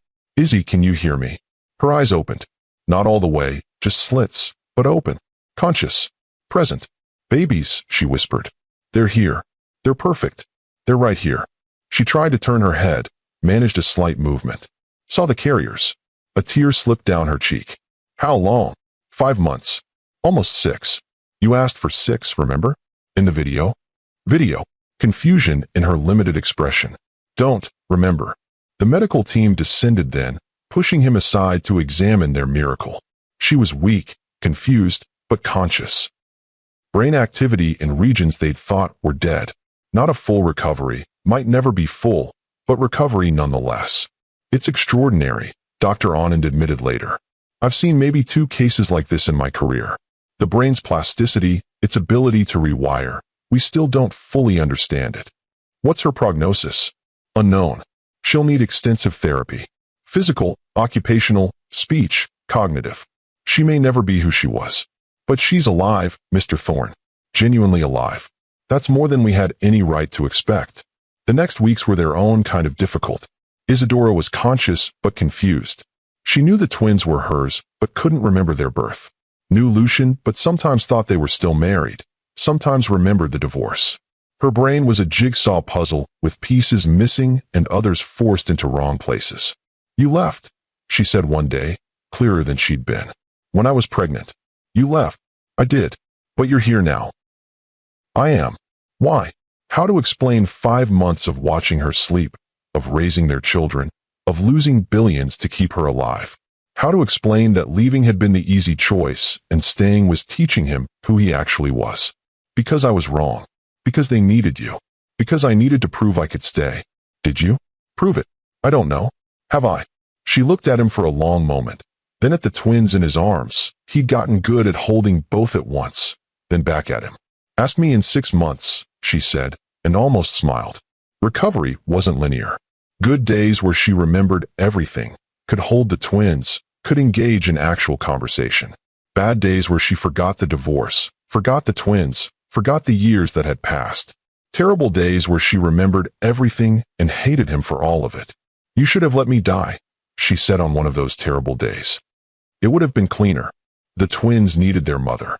can you hear me? Her eyes opened. Not all the way, just slits, but open. Conscious. Present. Babies, she whispered. They're here. They're perfect. They're right here. She tried to turn her head, managed a slight movement. Saw the carriers. A tear slipped down her cheek. How long? 5 months. Almost 6. You asked for 6, remember? In the video? Video. Confusion in her limited expression. Don't, remember. The medical team descended then, pushing him aside to examine their miracle. She was weak, confused, but conscious. Brain activity in regions they'd thought were dead. Not a full recovery, might never be full, but recovery nonetheless. It's extraordinary, Dr. Anand admitted later. I've seen maybe 2 cases like this in my career. The brain's plasticity, its ability to rewire, we still don't fully understand it. What's her prognosis? Unknown. She'll need extensive therapy. Physical, occupational, speech, cognitive. She may never be who she was. But she's alive, Mr. Thorne. Genuinely alive. That's more than we had any right to expect. The next weeks were their own kind of difficult. Isadora was conscious but confused. She knew the twins were hers, but couldn't remember their birth. Knew Lucian, but sometimes thought they were still married. Sometimes remembered the divorce. Her brain was a jigsaw puzzle with pieces missing and others forced into wrong places. You left, she said one day, clearer than she'd been. When I was pregnant. You left. I did. But you're here now. I am. Why? How to explain 5 months of watching her sleep, of raising their children, of losing billions to keep her alive. How to explain that leaving had been the easy choice and staying was teaching him who he actually was. Because I was wrong. Because they needed you. Because I needed to prove I could stay. Did you? Prove it. I don't know. Have I? She looked at him for a long moment. Then at the twins in his arms. He'd gotten good at holding both at once. Then back at him. Ask me in 6 months, she said, and almost smiled. Recovery wasn't linear. Good days where she remembered everything, could hold the twins, could engage in actual conversation. Bad days where she forgot the divorce, forgot the twins, forgot the years that had passed. Terrible days where she remembered everything and hated him for all of it. You should have let me die, she said on one of those terrible days. It would have been cleaner. The twins needed their mother.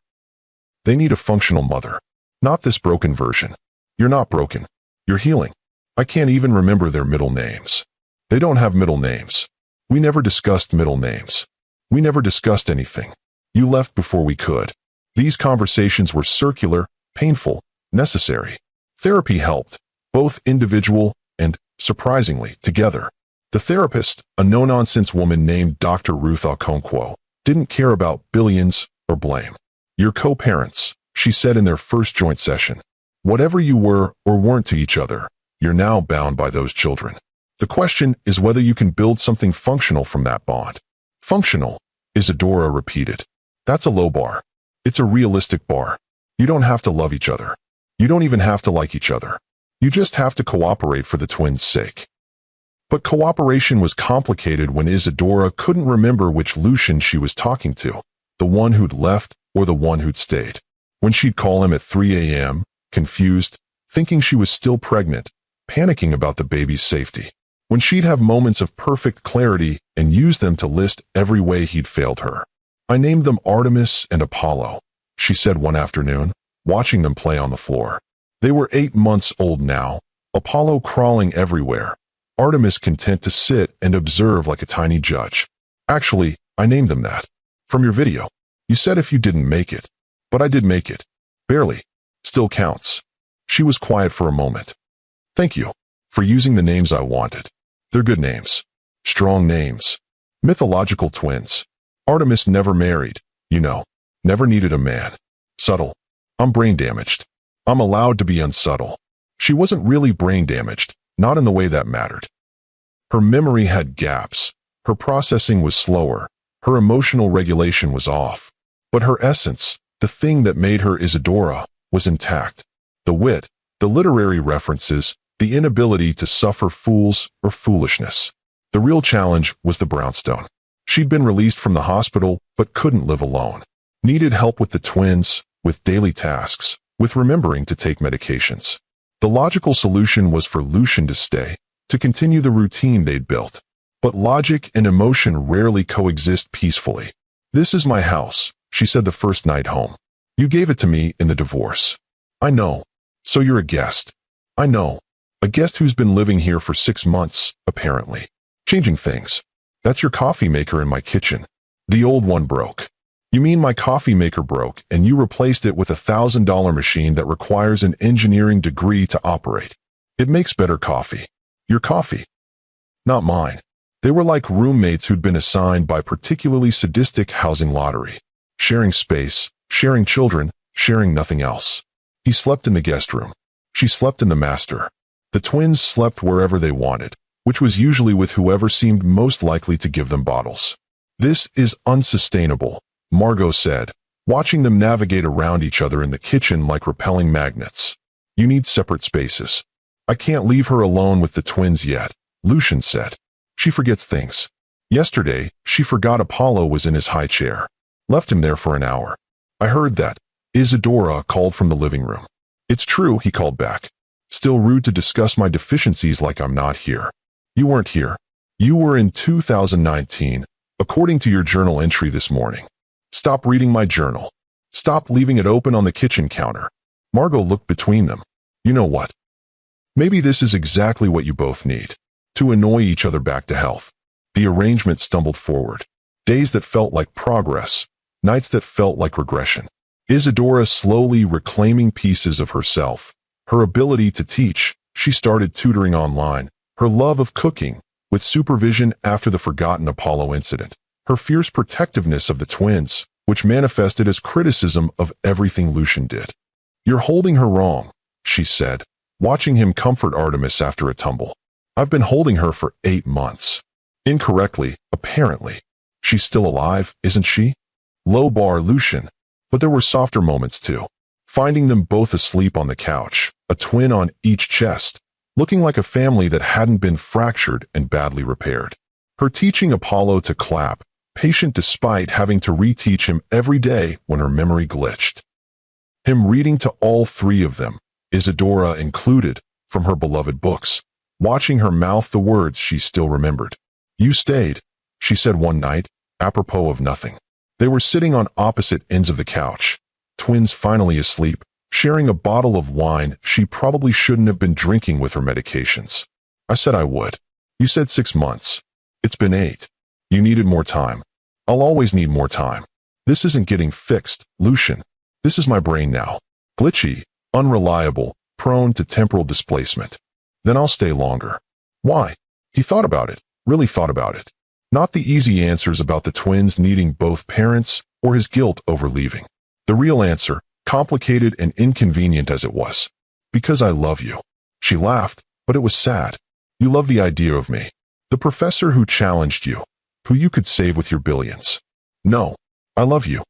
They need a functional mother. Not this broken version. You're not broken. You're healing. I can't even remember their middle names. They don't have middle names. We never discussed middle names. We never discussed anything. You left before we could. These conversations were circular, painful, necessary. Therapy helped, both individual and, surprisingly, together. The therapist, a no-nonsense woman named Dr. Ruth Okonkwo, didn't care about billions or blame. You're co-parents, she said in their first joint session. Whatever you were or weren't to each other, you're now bound by those children. The question is whether you can build something functional from that bond. Functional, Isadora repeated. That's a low bar. It's a realistic bar. You don't have to love each other. You don't even have to like each other. You just have to cooperate for the twins' sake. But cooperation was complicated when Isadora couldn't remember which Lucian she was talking to, the one who'd left or the one who'd stayed. When she'd call him at 3 a.m., confused, thinking she was still pregnant, panicking about the baby's safety. When she'd have moments of perfect clarity and use them to list every way he'd failed her. I named them Artemis and Apollo, she said one afternoon, watching them play on the floor. They were 8 months old now, Apollo crawling everywhere, Artemis content to sit and observe like a tiny judge. Actually, I named them that. From your video. You said if you didn't make it. But I did make it. Barely. Still counts. She was quiet for a moment. Thank you for using the names I wanted. They're good names. Strong names. Mythological twins. Artemis never married, you know. Never needed a man. Subtle. I'm brain damaged. I'm allowed to be unsubtle. She wasn't really brain damaged, not in the way that mattered. Her memory had gaps. Her processing was slower. Her emotional regulation was off. But her essence, the thing that made her Isadora, was intact. The wit, the literary references, the inability to suffer fools or foolishness. The real challenge was the brownstone. She'd been released from the hospital, but couldn't live alone. Needed help with the twins, with daily tasks, with remembering to take medications. The logical solution was for Lucian to stay, to continue the routine they'd built. But logic and emotion rarely coexist peacefully. This is my house, she said the first night home. You gave it to me in the divorce. I know. So you're a guest. I know. A guest who's been living here for 6 months, apparently. Changing things. That's your coffee maker in my kitchen. The old one broke. You mean my coffee maker broke and you replaced it with a $1,000 machine that requires an engineering degree to operate. It makes better coffee. Your coffee. Not mine. They were like roommates who'd been assigned by particularly sadistic housing lottery. Sharing space, sharing children, sharing nothing else. He slept in the guest room. She slept in the master. The twins slept wherever they wanted, which was usually with whoever seemed most likely to give them bottles. "This is unsustainable," Margot said, watching them navigate around each other in the kitchen like repelling magnets. "You need separate spaces." "I can't leave her alone with the twins yet," Lucian said. "She forgets things. Yesterday, she forgot Apollo was in his high chair. Left him there for an hour." "I heard that," Isadora called from the living room. "It's true," he called back. "Still rude to discuss my deficiencies like I'm not here." "You weren't here. You were in 2019, according to your journal entry this morning." "Stop reading my journal. Stop leaving it open on the kitchen counter." Margot looked between them. "You know what? Maybe this is exactly what you both need. To annoy each other back to health." The arrangement stumbled forward. Days that felt like progress, nights that felt like regression. Isadora slowly reclaiming pieces of herself. Her ability to teach, she started tutoring online. Her love of cooking, with supervision after the forgotten Apollo incident. Her fierce protectiveness of the twins, which manifested as criticism of everything Lucian did. "You're holding her wrong," she said, watching him comfort Artemis after a tumble. "I've been holding her for 8 months. Incorrectly, apparently. She's still alive, isn't she?" Low bar, Lucian. But there were softer moments too. Finding them both asleep on the couch, a twin on each chest, looking like a family that hadn't been fractured and badly repaired. Her teaching Apollo to clap, patient despite having to reteach him every day when her memory glitched. Him reading to all 3 of them, Isadora included, from her beloved books, watching her mouth the words she still remembered. "You stayed," she said one night, apropos of nothing. They were sitting on opposite ends of the couch, twins finally asleep, sharing a bottle of wine she probably shouldn't have been drinking with her medications. "I said I would. You said 6 months. It's been 8. You needed more time. I'll always need more time. This isn't getting fixed, Lucian. This is my brain now. Glitchy, unreliable, prone to temporal displacement. Then I'll stay longer." "Why?" He thought about it, really thought about it. Not the easy answers about the twins needing both parents or his guilt over leaving. The real answer, complicated and inconvenient as it was. "Because I love you." She laughed, but it was sad. "You love the idea of me. The professor who challenged you, who you could save with your billions." "No, I love you.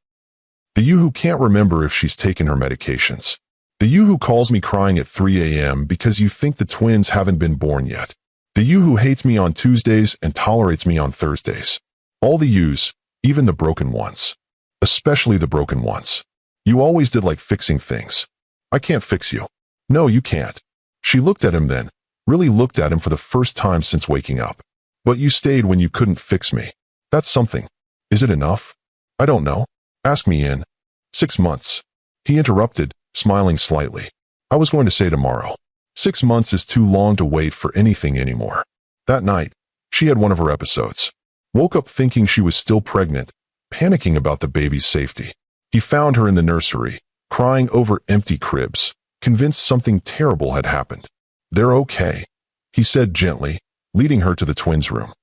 The you who can't remember if she's taken her medications. The you who calls me crying at 3 a.m. because you think the twins haven't been born yet. The you who hates me on Tuesdays and tolerates me on Thursdays. All the yous, even the broken ones. Especially the broken ones. You always did like fixing things. I can't fix you." "No, you can't." She looked at him then, really looked at him for the first time since waking up. "But you stayed when you couldn't fix me. That's something. Is it enough?" "I don't know. Ask me in 6 months. He interrupted, smiling slightly. "I was going to say tomorrow. 6 months is too long to wait for anything anymore." That night, she had one of her episodes. Woke up thinking she was still pregnant, panicking about the baby's safety. He found her in the nursery, crying over empty cribs, convinced something terrible had happened. "They're okay," he said gently, leading her to the twins' room.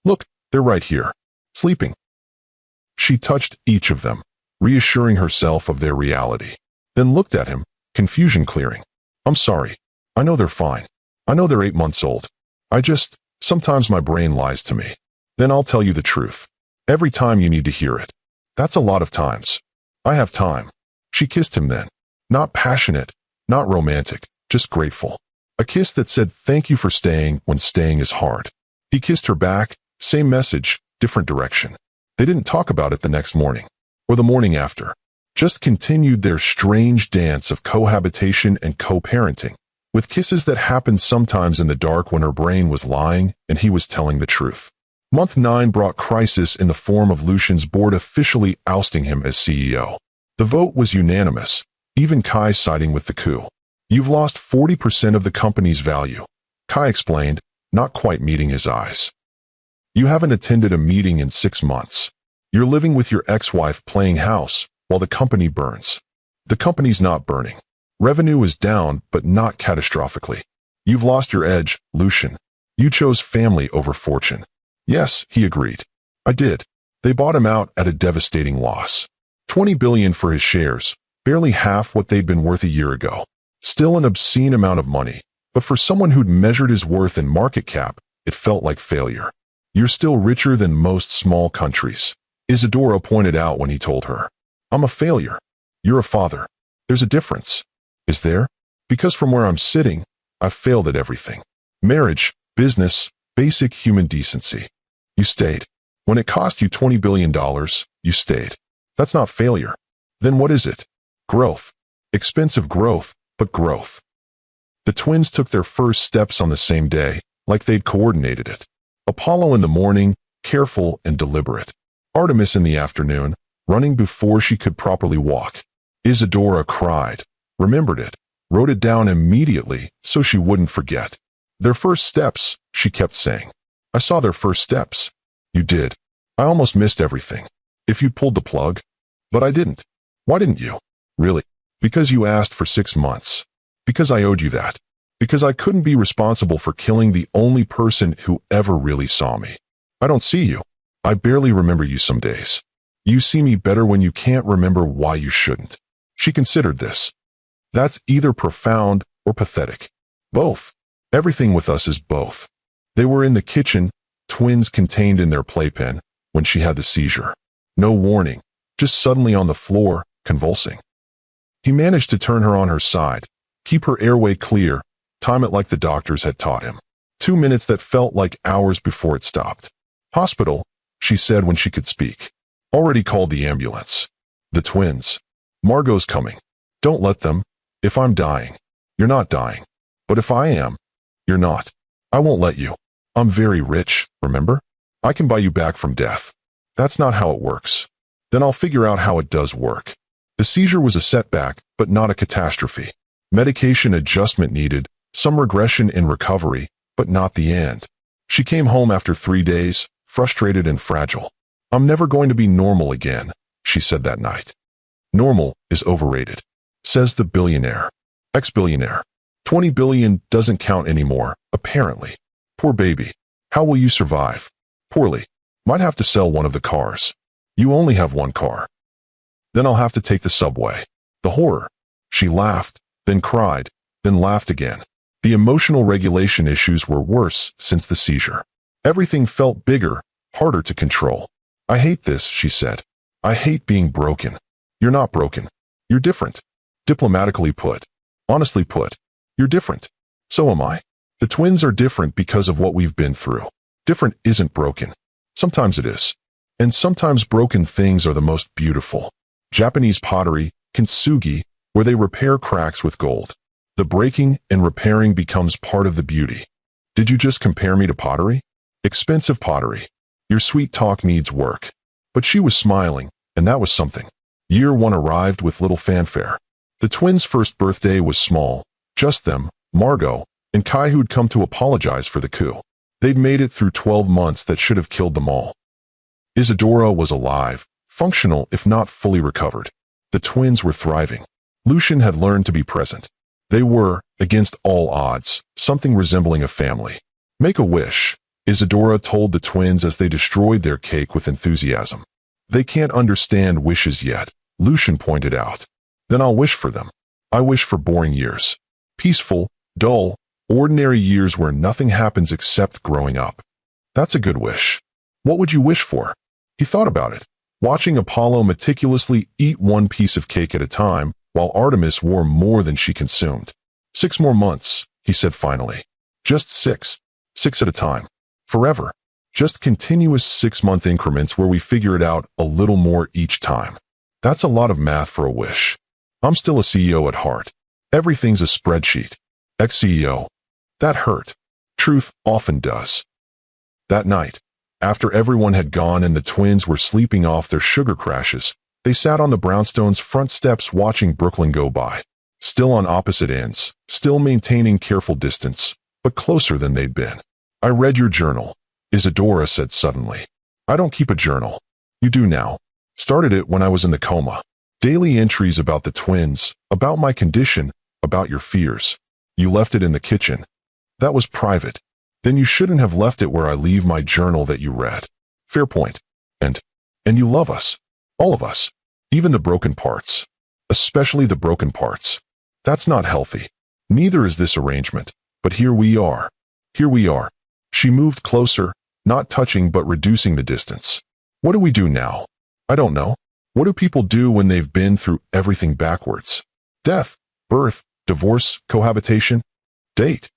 "Look, they're right here, sleeping." She touched each of them, reassuring herself of their reality, then looked at him, confusion clearing. "I'm sorry. I know they're fine. I know they're 8 months old. Sometimes my brain lies to me. Then I'll tell you the truth. Every time you need to hear it. That's a lot of times. I have time." She kissed him then. Not passionate, not romantic, just grateful. A kiss that said thank you for staying when staying is hard. He kissed her back, same message, different direction. They didn't talk about it the next morning, or the morning after. Just continued their strange dance of cohabitation and co-parenting, with kisses that happened sometimes in the dark when her brain was lying and he was telling the truth. Month 9 brought crisis in the form of Lucian's board officially ousting him as CEO. The vote was unanimous, even Kai siding with the coup. "You've lost 40% of the company's value," Kai explained, not quite meeting his eyes. "You haven't attended a meeting in 6 months. You're living with your ex-wife playing house while the company burns. The company's not burning. Revenue is down, but not catastrophically. You've lost your edge, Lucian. You chose family over fortune. Yes, he agreed. I did. They bought him out at a devastating loss. 20 billion for his shares, barely half what they'd been worth a year ago. Still an obscene amount of money, but for someone who'd measured his worth in market cap, it felt like failure. You're still richer than most small countries, Isadora pointed out when he told her. I'm a failure. You're a father. There's a difference. Is there? Because from where I'm sitting, I've failed at everything. Marriage, business, basic human decency. You stayed. When it cost you $20 billion, you stayed. That's not failure. Then what is it? Growth. Expensive growth, but growth. The twins took their first steps on the same day, like they'd coordinated it. Apollo in the morning, careful and deliberate. Artemis in the afternoon, running before she could properly walk. Isadora cried, remembered it, wrote it down immediately so she wouldn't forget. Their first steps, she kept saying. I saw their first steps. You did. I almost missed everything. If you'd pulled the plug. But I didn't. Why didn't you? Really? Because you asked for 6 months. Because I owed you that. Because I couldn't be responsible for killing the only person who ever really saw me. I don't see you. I barely remember you some days. You see me better when you can't remember why you shouldn't. She considered this. That's either profound or pathetic. Both. Everything with us is both. They were in the kitchen, twins contained in their playpen, when she had the seizure. No warning, just suddenly on the floor, convulsing. He managed to turn her on her side, keep her airway clear, time it like the doctors had taught him. 2 minutes that felt like hours before it stopped. Hospital, she said when she could speak. Already called the ambulance. The twins. Margot's coming. Don't let them. If I'm dying. You're not dying. But if I am, you're not. I won't let you. I'm very rich, remember? I can buy you back from death. That's not how it works. Then I'll figure out how it does work. The seizure was a setback, but not a catastrophe. Medication adjustment needed, some regression in recovery, but not the end. She came home after 3 days, frustrated and fragile. I'm never going to be normal again, she said that night. Normal is overrated, says the billionaire. Ex-billionaire. 20 billion doesn't count anymore, apparently. Poor baby. How will you survive? Poorly. Might have to sell one of the cars. You only have one car. Then I'll have to take the subway. The horror. She laughed, then cried, then laughed again. The emotional regulation issues were worse since the seizure. Everything felt bigger, harder to control. I hate this, she said. I hate being broken. You're not broken. You're different. Diplomatically put. Honestly put. You're different. So am I. The twins are different because of what we've been through. Different isn't broken. Sometimes it is. And sometimes broken things are the most beautiful. Japanese pottery, kintsugi, where they repair cracks with gold. The breaking and repairing becomes part of the beauty. Did you just compare me to pottery? Expensive pottery. Your sweet talk needs work. But she was smiling, and that was something. Year 1 arrived with little fanfare. The twins' first birthday was small. Just them, Margot, and Kai, who'd come to apologize for the coup. They'd made it through 12 months that should have killed them all. Isadora was alive, functional if not fully recovered. The twins were thriving. Lucian had learned to be present. They were, against all odds, something resembling a family. Make a wish, Isadora told the twins as they destroyed their cake with enthusiasm. They can't understand wishes yet, Lucian pointed out. Then I'll wish for them. I wish for boring years. Peaceful, dull, ordinary years where nothing happens except growing up. That's a good wish. What would you wish for? He thought about it, watching Apollo meticulously eat one piece of cake at a time, while Artemis wore more than she consumed. 6 more months, he said finally. Just 6. 6 at a time. Forever. Just continuous 6-month increments where we figure it out a little more each time. That's a lot of math for a wish. I'm still a CEO at heart. Everything's a spreadsheet. Ex-CEO. That hurt. Truth often does. That night, after everyone had gone and the twins were sleeping off their sugar crashes, they sat on the brownstones' front steps watching Brooklyn go by. Still on opposite ends, still maintaining careful distance, but closer than they'd been. I read your journal, Isadora said suddenly. I don't keep a journal. You do now. Started it when I was in the coma. Daily entries about the twins, about my condition, about your fears. You left it in the kitchen. That was private. Then you shouldn't have left it where I leave my journal that you read. Fair point. And you love us. All of us. Even the broken parts. Especially the broken parts. That's not healthy. Neither is this arrangement. But here we are. Here we are. She moved closer, not touching but reducing the distance. What do we do now? I don't know. What do people do when they've been through everything backwards? Death, birth, divorce, cohabitation, date.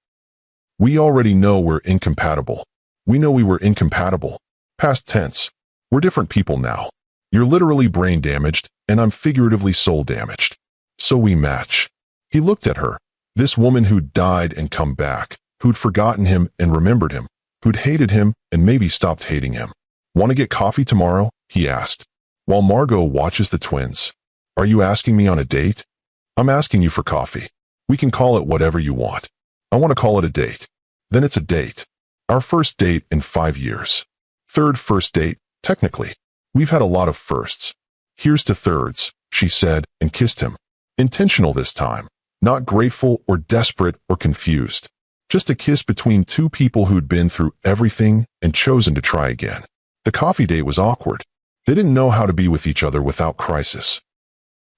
We already know we're incompatible. We know we were incompatible. Past tense. We're different people now. You're literally brain damaged, and I'm figuratively soul damaged. So we match. He looked at her. This woman who'd died and come back, who'd forgotten him and remembered him, who'd hated him and maybe stopped hating him. Want to get coffee tomorrow? He asked. While Margot watches the twins. Are you asking me on a date? I'm asking you for coffee. We can call it whatever you want. I want to call it a date. Then it's a date. Our first date in 5 years. Third first date, technically. We've had a lot of firsts. Here's to thirds, she said, and kissed him. Intentional this time. Not grateful or desperate or confused. Just a kiss between two people who'd been through everything and chosen to try again. The coffee date was awkward. They didn't know how to be with each other without crisis.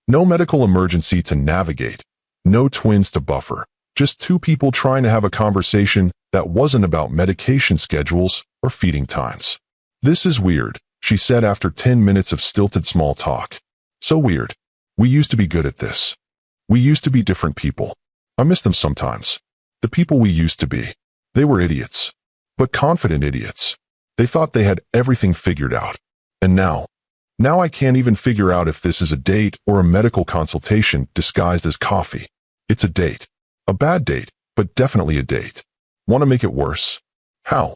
No medical emergency to navigate. No twins to buffer. Just two people trying to have a conversation that wasn't about medication schedules or feeding times. This is weird, she said after 10 minutes of stilted small talk. So weird. We used to be good at this. We used to be different people. I miss them sometimes. The people we used to be. They were idiots. But confident idiots. They thought they had everything figured out. And now I can't even figure out if this is a date or a medical consultation disguised as coffee. It's a date. A bad date, but definitely a date. Want to make it worse? How?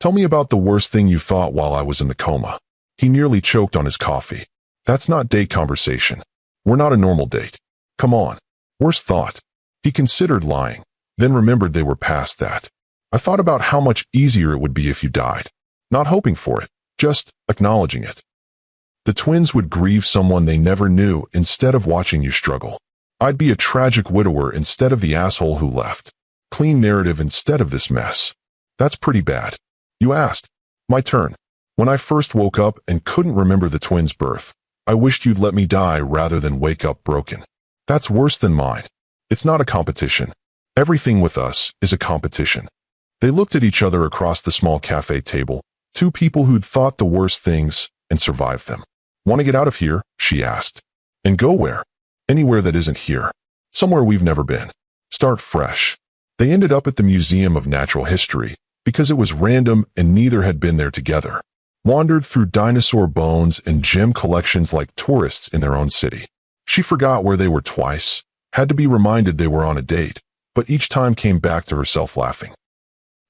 Tell me about the worst thing you thought while I was in the coma. He nearly choked on his coffee. That's not date conversation. We're not a normal date. Come on. Worst thought. He considered lying, then remembered they were past that. I thought about how much easier it would be if you died. Not hoping for it. Just acknowledging it. The twins would grieve someone they never knew instead of watching you struggle. I'd be a tragic widower instead of the asshole who left. Clean narrative instead of this mess. That's pretty bad. You asked. My turn. When I first woke up and couldn't remember the twins' birth, I wished you'd let me die rather than wake up broken. That's worse than mine. It's not a competition. Everything with us is a competition. They looked at each other across the small cafe table. Two people who'd thought the worst things and survived them. Want to get out of here? She asked. And go where? Anywhere that isn't here. Somewhere we've never been. Start fresh. They ended up at the Museum of Natural History because it was random and neither had been there together. Wandered through dinosaur bones and gem collections like tourists in their own city. She forgot where they were twice, had to be reminded they were on a date, but each time came back to herself laughing.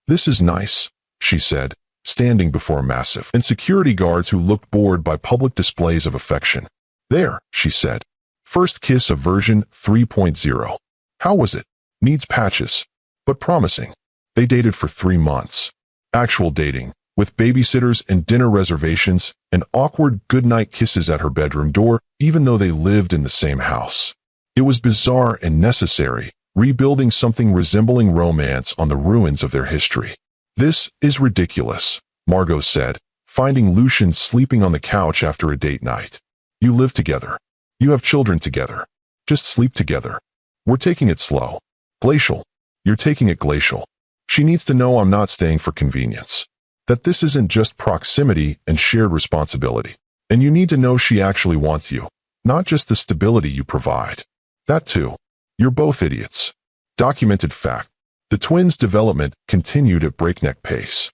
This is nice, she said, standing before massive and security guards who looked bored by public displays of affection. There, she said. First kiss of version 3.0. How was it? Needs patches. But promising. They dated for 3 months. Actual dating, with babysitters and dinner reservations and awkward goodnight kisses at her bedroom door, even though they lived in the same house. It was bizarre and necessary, rebuilding something resembling romance on the ruins of their history. This is ridiculous, Margot said, finding Lucian sleeping on the couch after a date night. You live together. You have children together. Just sleep together. We're taking it slow. Glacial. You're taking it glacial. She needs to know I'm not staying for convenience. That this isn't just proximity and shared responsibility. And you need to know she actually wants you, not just the stability you provide. That too. You're both idiots. Documented fact. The twins' development continued at breakneck pace.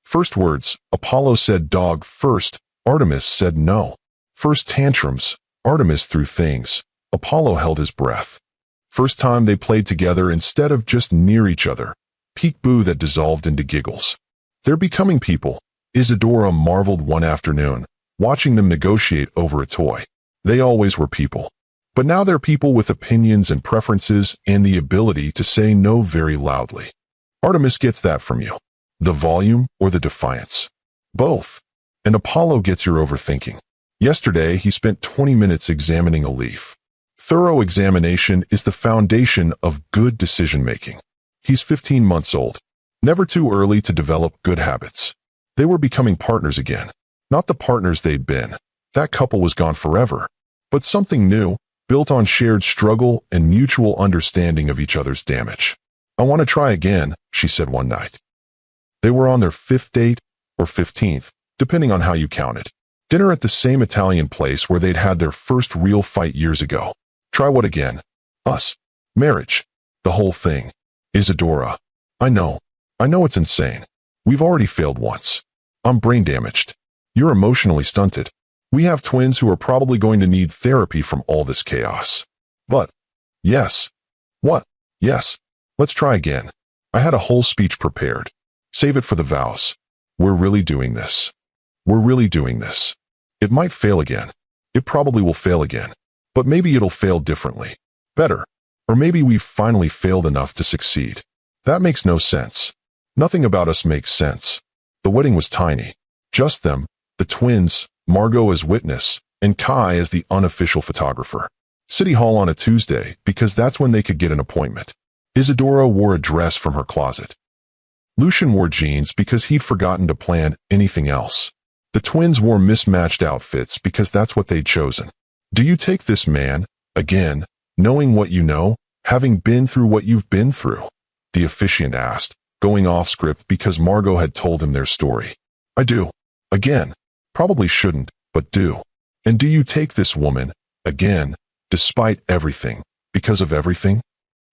First words, Apollo said dog first, Artemis said no. First tantrums, Artemis threw things, Apollo held his breath. First time they played together instead of just near each other. Peak boo that dissolved into giggles. They're becoming people, Isadora marveled one afternoon, watching them negotiate over a toy. They always were people. But now they're people with opinions and preferences and the ability to say no very loudly. Artemis gets that from you. The volume or the defiance. Both. And Apollo gets your overthinking. Yesterday, he spent 20 minutes examining a leaf. Thorough examination is the foundation of good decision-making. He's 15 months old. Never too early to develop good habits. They were becoming partners again. Not the partners they'd been. That couple was gone forever. But something new, built on shared struggle and mutual understanding of each other's damage. "I want to try again," she said one night. They were on their 5th date, or 15th, depending on how you counted. Dinner at the same Italian place where they'd had their first real fight years ago. Try what again? Us. Marriage. The whole thing. Isadora. I know it's insane. We've already failed once. I'm brain damaged. You're emotionally stunted. We have twins who are probably going to need therapy from all this chaos. But, yes. What? Yes. Let's try again. I had a whole speech prepared. Save it for the vows. We're really doing this. We're really doing this. It might fail again. It probably will fail again. But maybe it'll fail differently. Better. Or maybe we've finally failed enough to succeed. That makes no sense. Nothing about us makes sense. The wedding was tiny. Just them, the twins, Margot as witness, and Kai as the unofficial photographer. City Hall on a Tuesday, because that's when they could get an appointment. Isadora wore a dress from her closet. Lucian wore jeans because he'd forgotten to plan anything else. The twins wore mismatched outfits because that's what they'd chosen. "Do you take this man, again, knowing what you know, having been through what you've been through?" the officiant asked, going off script because Margot had told him their story. "I do. Again. Probably shouldn't, but do." "And do you take this woman, again, despite everything, because of everything?"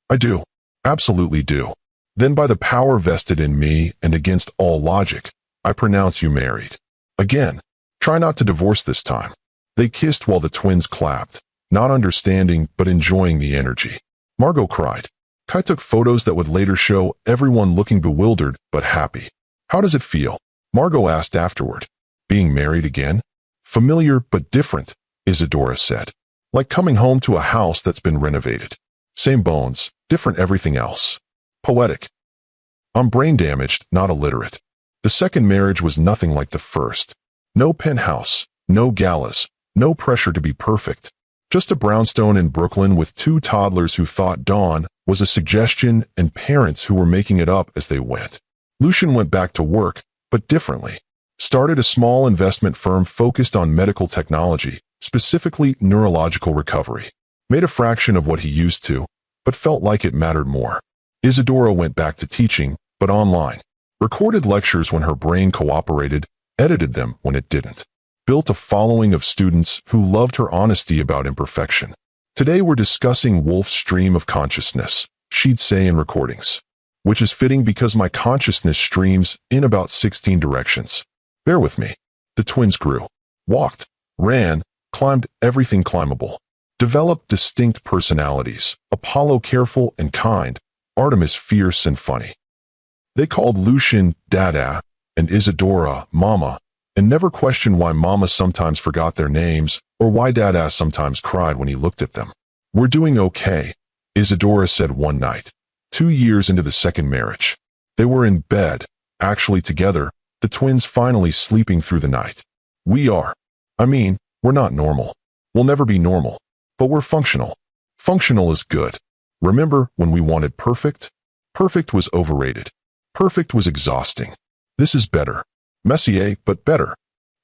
"I do. Absolutely do. Then by the power vested in me and against all logic, I pronounce you married. Again. Try not to divorce this time." They kissed while the twins clapped, not understanding but enjoying the energy. Margot cried. Kai took photos that would later show everyone looking bewildered but happy. "How does it feel?" Margot asked afterward. "Being married again?" "Familiar but different," Isadora said. "Like coming home to a house that's been renovated. Same bones, different everything else." Poetic. "I'm brain damaged, not illiterate. The second marriage was nothing like the first. No penthouse, no galas, no pressure to be perfect. Just a brownstone in Brooklyn with 2 toddlers who thought Dawn was a suggestion and parents who were making it up as they went." Lucian went back to work, but differently. Started a small investment firm focused on medical technology, specifically neurological recovery. Made a fraction of what he used to, but felt like it mattered more. Isadora went back to teaching, but online. Recorded lectures when her brain cooperated, edited them when it didn't. Built a following of students who loved her honesty about imperfection. "Today we're discussing Wolf's stream of consciousness," she'd say in recordings. "Which is fitting because my consciousness streams in about 16 directions. Bear with me." The twins grew. Walked, ran, climbed everything climbable. Developed distinct personalities, Apollo careful and kind, Artemis fierce and funny. They called Lucian Dada and Isadora Mama, and never questioned why Mama sometimes forgot their names or why Dada sometimes cried when he looked at them. "We're doing okay," Isadora said one night, 2 years into the second marriage. They were in bed, actually together, the twins finally sleeping through the night. We're not normal. We'll never be normal. But we're functional. Functional is good. Remember when we wanted perfect? Perfect was overrated. Perfect was exhausting. This is better. Messier, but better.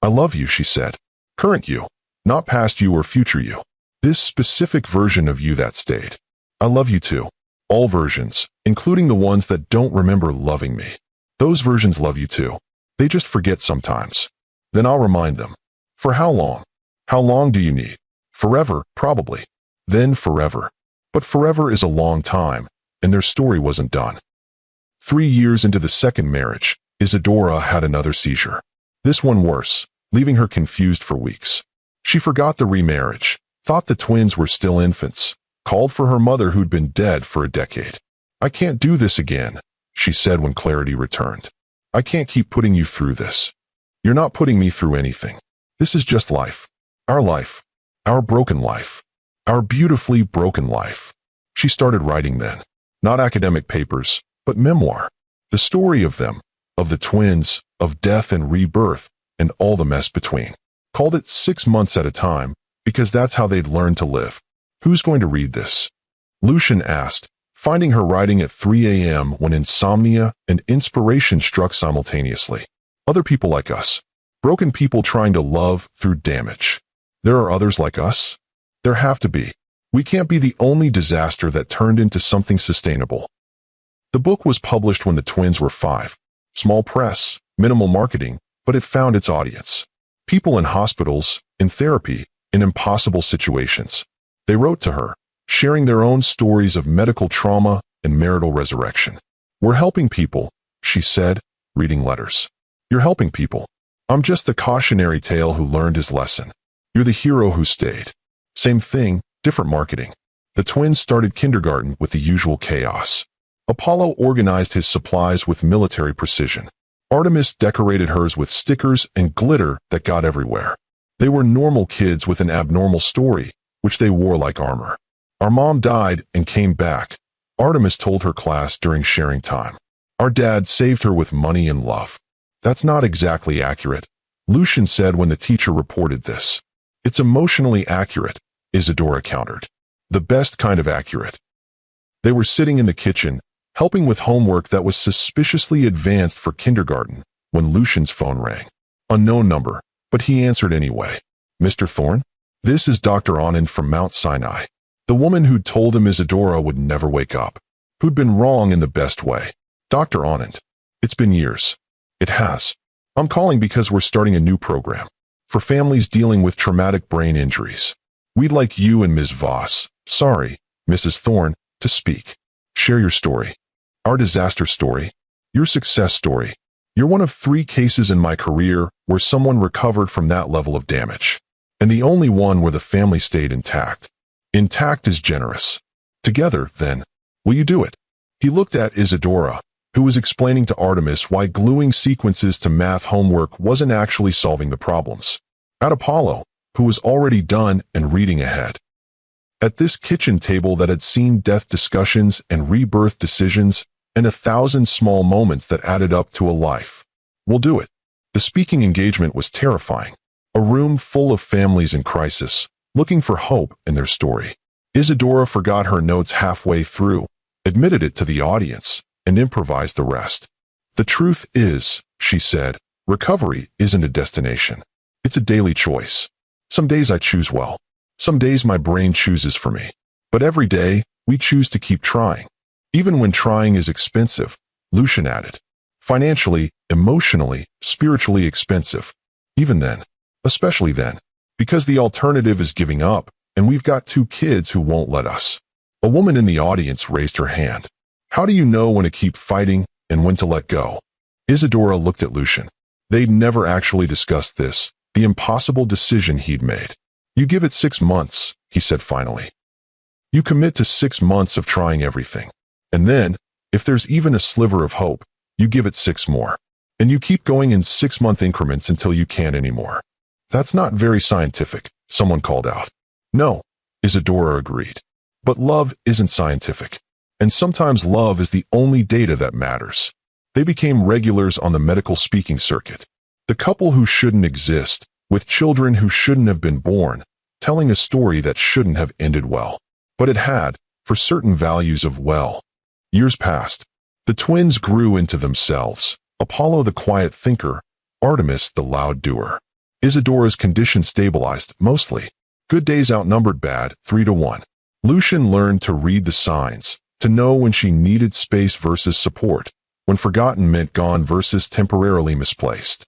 I love you, she said. Current you, not past you or future you. This specific version of you that stayed. I love you too. All versions, including the ones that don't remember loving me. Those versions love you too. They just forget sometimes. Then I'll remind them. For how long? How long do you need? Forever, probably. Then forever. But forever is a long time, and their story wasn't done. 3 years into the second marriage, Isadora had another seizure. This one worse, leaving her confused for weeks. She forgot the remarriage, thought the twins were still infants, called for her mother who'd been dead for a decade. I can't do this again, she said when clarity returned. I can't keep putting you through this. You're not putting me through anything. This is just life. Our broken life. Our beautifully broken life. She started writing then. Not academic papers, but memoir. The story of them, of the twins, of death and rebirth, and all the mess between. Called it 6 months at a time, because that's how they'd learned to live. Who's going to read this? Lucian asked, finding her writing at 3 a.m. when insomnia and inspiration struck simultaneously. Other people like us. Broken people trying to love through damage. There are others like us? There have to be. We can't be the only disaster that turned into something sustainable. The book was published when the twins were 5. Small press, minimal marketing, but it found its audience. People in hospitals, in therapy, in impossible situations. They wrote to her, sharing their own stories of medical trauma and marital resurrection. "We're helping people," she said, reading letters. "You're helping people. I'm just the cautionary tale who learned his lesson. You're the hero who stayed." Same thing, different marketing. The twins started kindergarten with the usual chaos. Apollo organized his supplies with military precision. Artemis decorated hers with stickers and glitter that got everywhere. They were normal kids with an abnormal story, which they wore like armor. "Our mom died and came back," Artemis told her class during sharing time. "Our dad saved her with money and love." "That's not exactly accurate," Lucian said when the teacher reported this. "It's emotionally accurate," Isadora countered. "The best kind of accurate." They were sitting in the kitchen, helping with homework that was suspiciously advanced for kindergarten, when Lucian's phone rang. Unknown number, but he answered anyway. "Mr. Thorne? This is Dr. Anand from Mount Sinai." The woman who'd told him Isadora would never wake up. Who'd been wrong in the best way. "Dr. Anand. It's been years." "It has. I'm calling because we're starting a new program. For families dealing with traumatic brain injuries. We'd like you and Ms. Voss, sorry, Mrs. Thorne, to speak. Share your story. Our disaster story. Your success story. You're one of 3 cases in my career where someone recovered from that level of damage. And the only one where the family stayed intact. Intact is generous. Together, then. Will you do it?" He looked at Isadora, who was explaining to Artemis why gluing sequences to math homework wasn't actually solving the problems. At Apollo, who was already done and reading ahead. At this kitchen table that had seen death discussions and rebirth decisions and 1,000 small moments that added up to a life. "We'll do it." The speaking engagement was terrifying. A room full of families in crisis, looking for hope in their story. Isadora forgot her notes halfway through, admitted it to the audience, and improvised the rest. "The truth is," she said, "recovery isn't a destination. It's a daily choice. Some days I choose well. Some days my brain chooses for me. But every day, we choose to keep trying. Even when trying is expensive," Lucian added. "Financially, emotionally, spiritually expensive. Even then. Especially then. Because the alternative is giving up, and we've got 2 kids who won't let us." A woman in the audience raised her hand. "How do you know when to keep fighting and when to let go?" Isadora looked at Lucian. They'd never actually discussed this, the impossible decision he'd made. "You give it 6 months," he said finally. "You commit to 6 months of trying everything. And then, if there's even a sliver of hope, you give it 6 more. And you keep going in 6-month increments until you can't anymore." "That's not very scientific," someone called out. "No," Isadora agreed. "But love isn't scientific. And sometimes love is the only data that matters." They became regulars on the medical speaking circuit. The couple who shouldn't exist, with children who shouldn't have been born, telling a story that shouldn't have ended well. But it had, for certain values of well. Years passed. The twins grew into themselves. Apollo the quiet thinker, Artemis the loud doer. Isadora's condition stabilized, mostly. Good days outnumbered bad, 3-1. Lucian learned to read the signs, to know when she needed space versus support, when forgotten meant gone versus temporarily misplaced.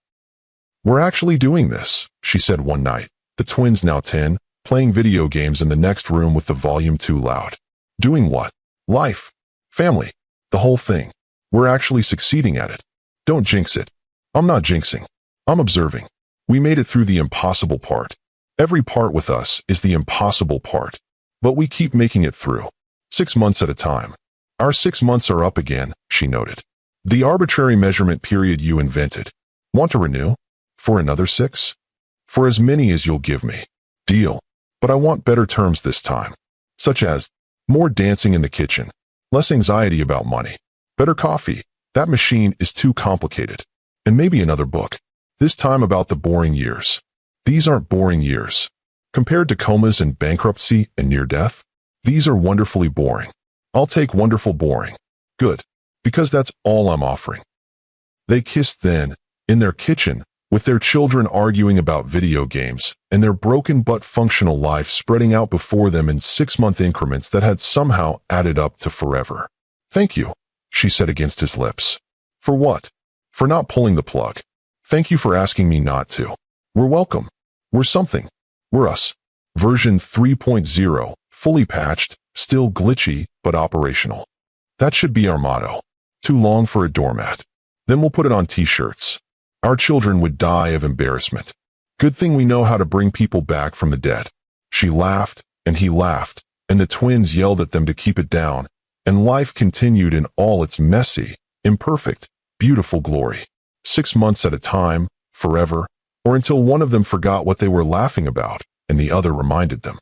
"We're actually doing this," she said one night, the twins now 10, playing video games in the next room with the volume too loud. "Doing what?" "Life. Family. The whole thing. We're actually succeeding at it. Don't jinx it." "I'm not jinxing. I'm observing. We made it through the impossible part. Every part with us is the impossible part. But we keep making it through. 6 months at a time. Our 6 months are up again," she noted. "The arbitrary measurement period you invented. Want to renew? For another 6? For as many as you'll give me. Deal. But I want better terms this time. Such as, more dancing in the kitchen. Less anxiety about money. Better coffee. That machine is too complicated. And maybe another book. This time about the boring years. These aren't boring years. Compared to comas and bankruptcy and near death, these are wonderfully boring. I'll take wonderful boring. Good. Because that's all I'm offering. They kissed then, in their kitchen, with their children arguing about video games, and their broken but functional life spreading out before them in 6-month increments that had somehow added up to forever. Thank you, she said against his lips. For what? For not pulling the plug. Thank you for asking me not to. We're welcome. We're something. We're us. Version 3.0, fully patched, still glitchy, but operational. That should be our motto. Too long for a doormat. Then we'll put it on t-shirts. Our children would die of embarrassment. Good thing we know how to bring people back from the dead. She laughed, and he laughed, and the twins yelled at them to keep it down, and life continued in all its messy, imperfect, beautiful glory. 6 months at a time, forever, or until one of them forgot what they were laughing about, and the other reminded them.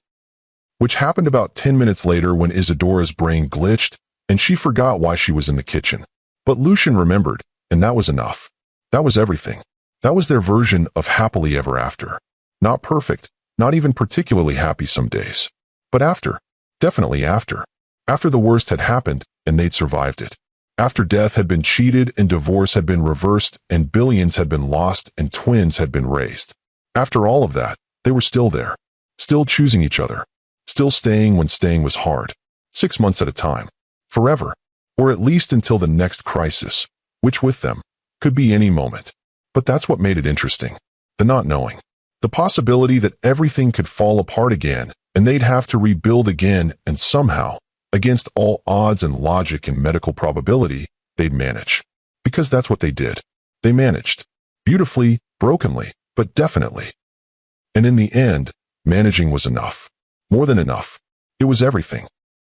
Which happened about 10 minutes later when Isadora's brain glitched, and she forgot why she was in the kitchen. But Lucian remembered, and that was enough. That was everything. That was their version of happily ever after. Not perfect, not even particularly happy some days. But after. Definitely after. After the worst had happened, and they'd survived it. After death had been cheated, and divorce had been reversed, and billions had been lost, and twins had been raised. After all of that, they were still there. Still choosing each other. Still staying when staying was hard. 6 months at a time. Forever. Or at least until the next crisis, which with them, could be any moment. But that's what made it interesting. The not knowing. The possibility that everything could fall apart again, and they'd have to rebuild again, and somehow, against all odds and logic and medical probability, they'd manage. Because that's what they did. They managed. Beautifully, brokenly, but definitely. And in the end, managing was enough. More than enough. It was everything.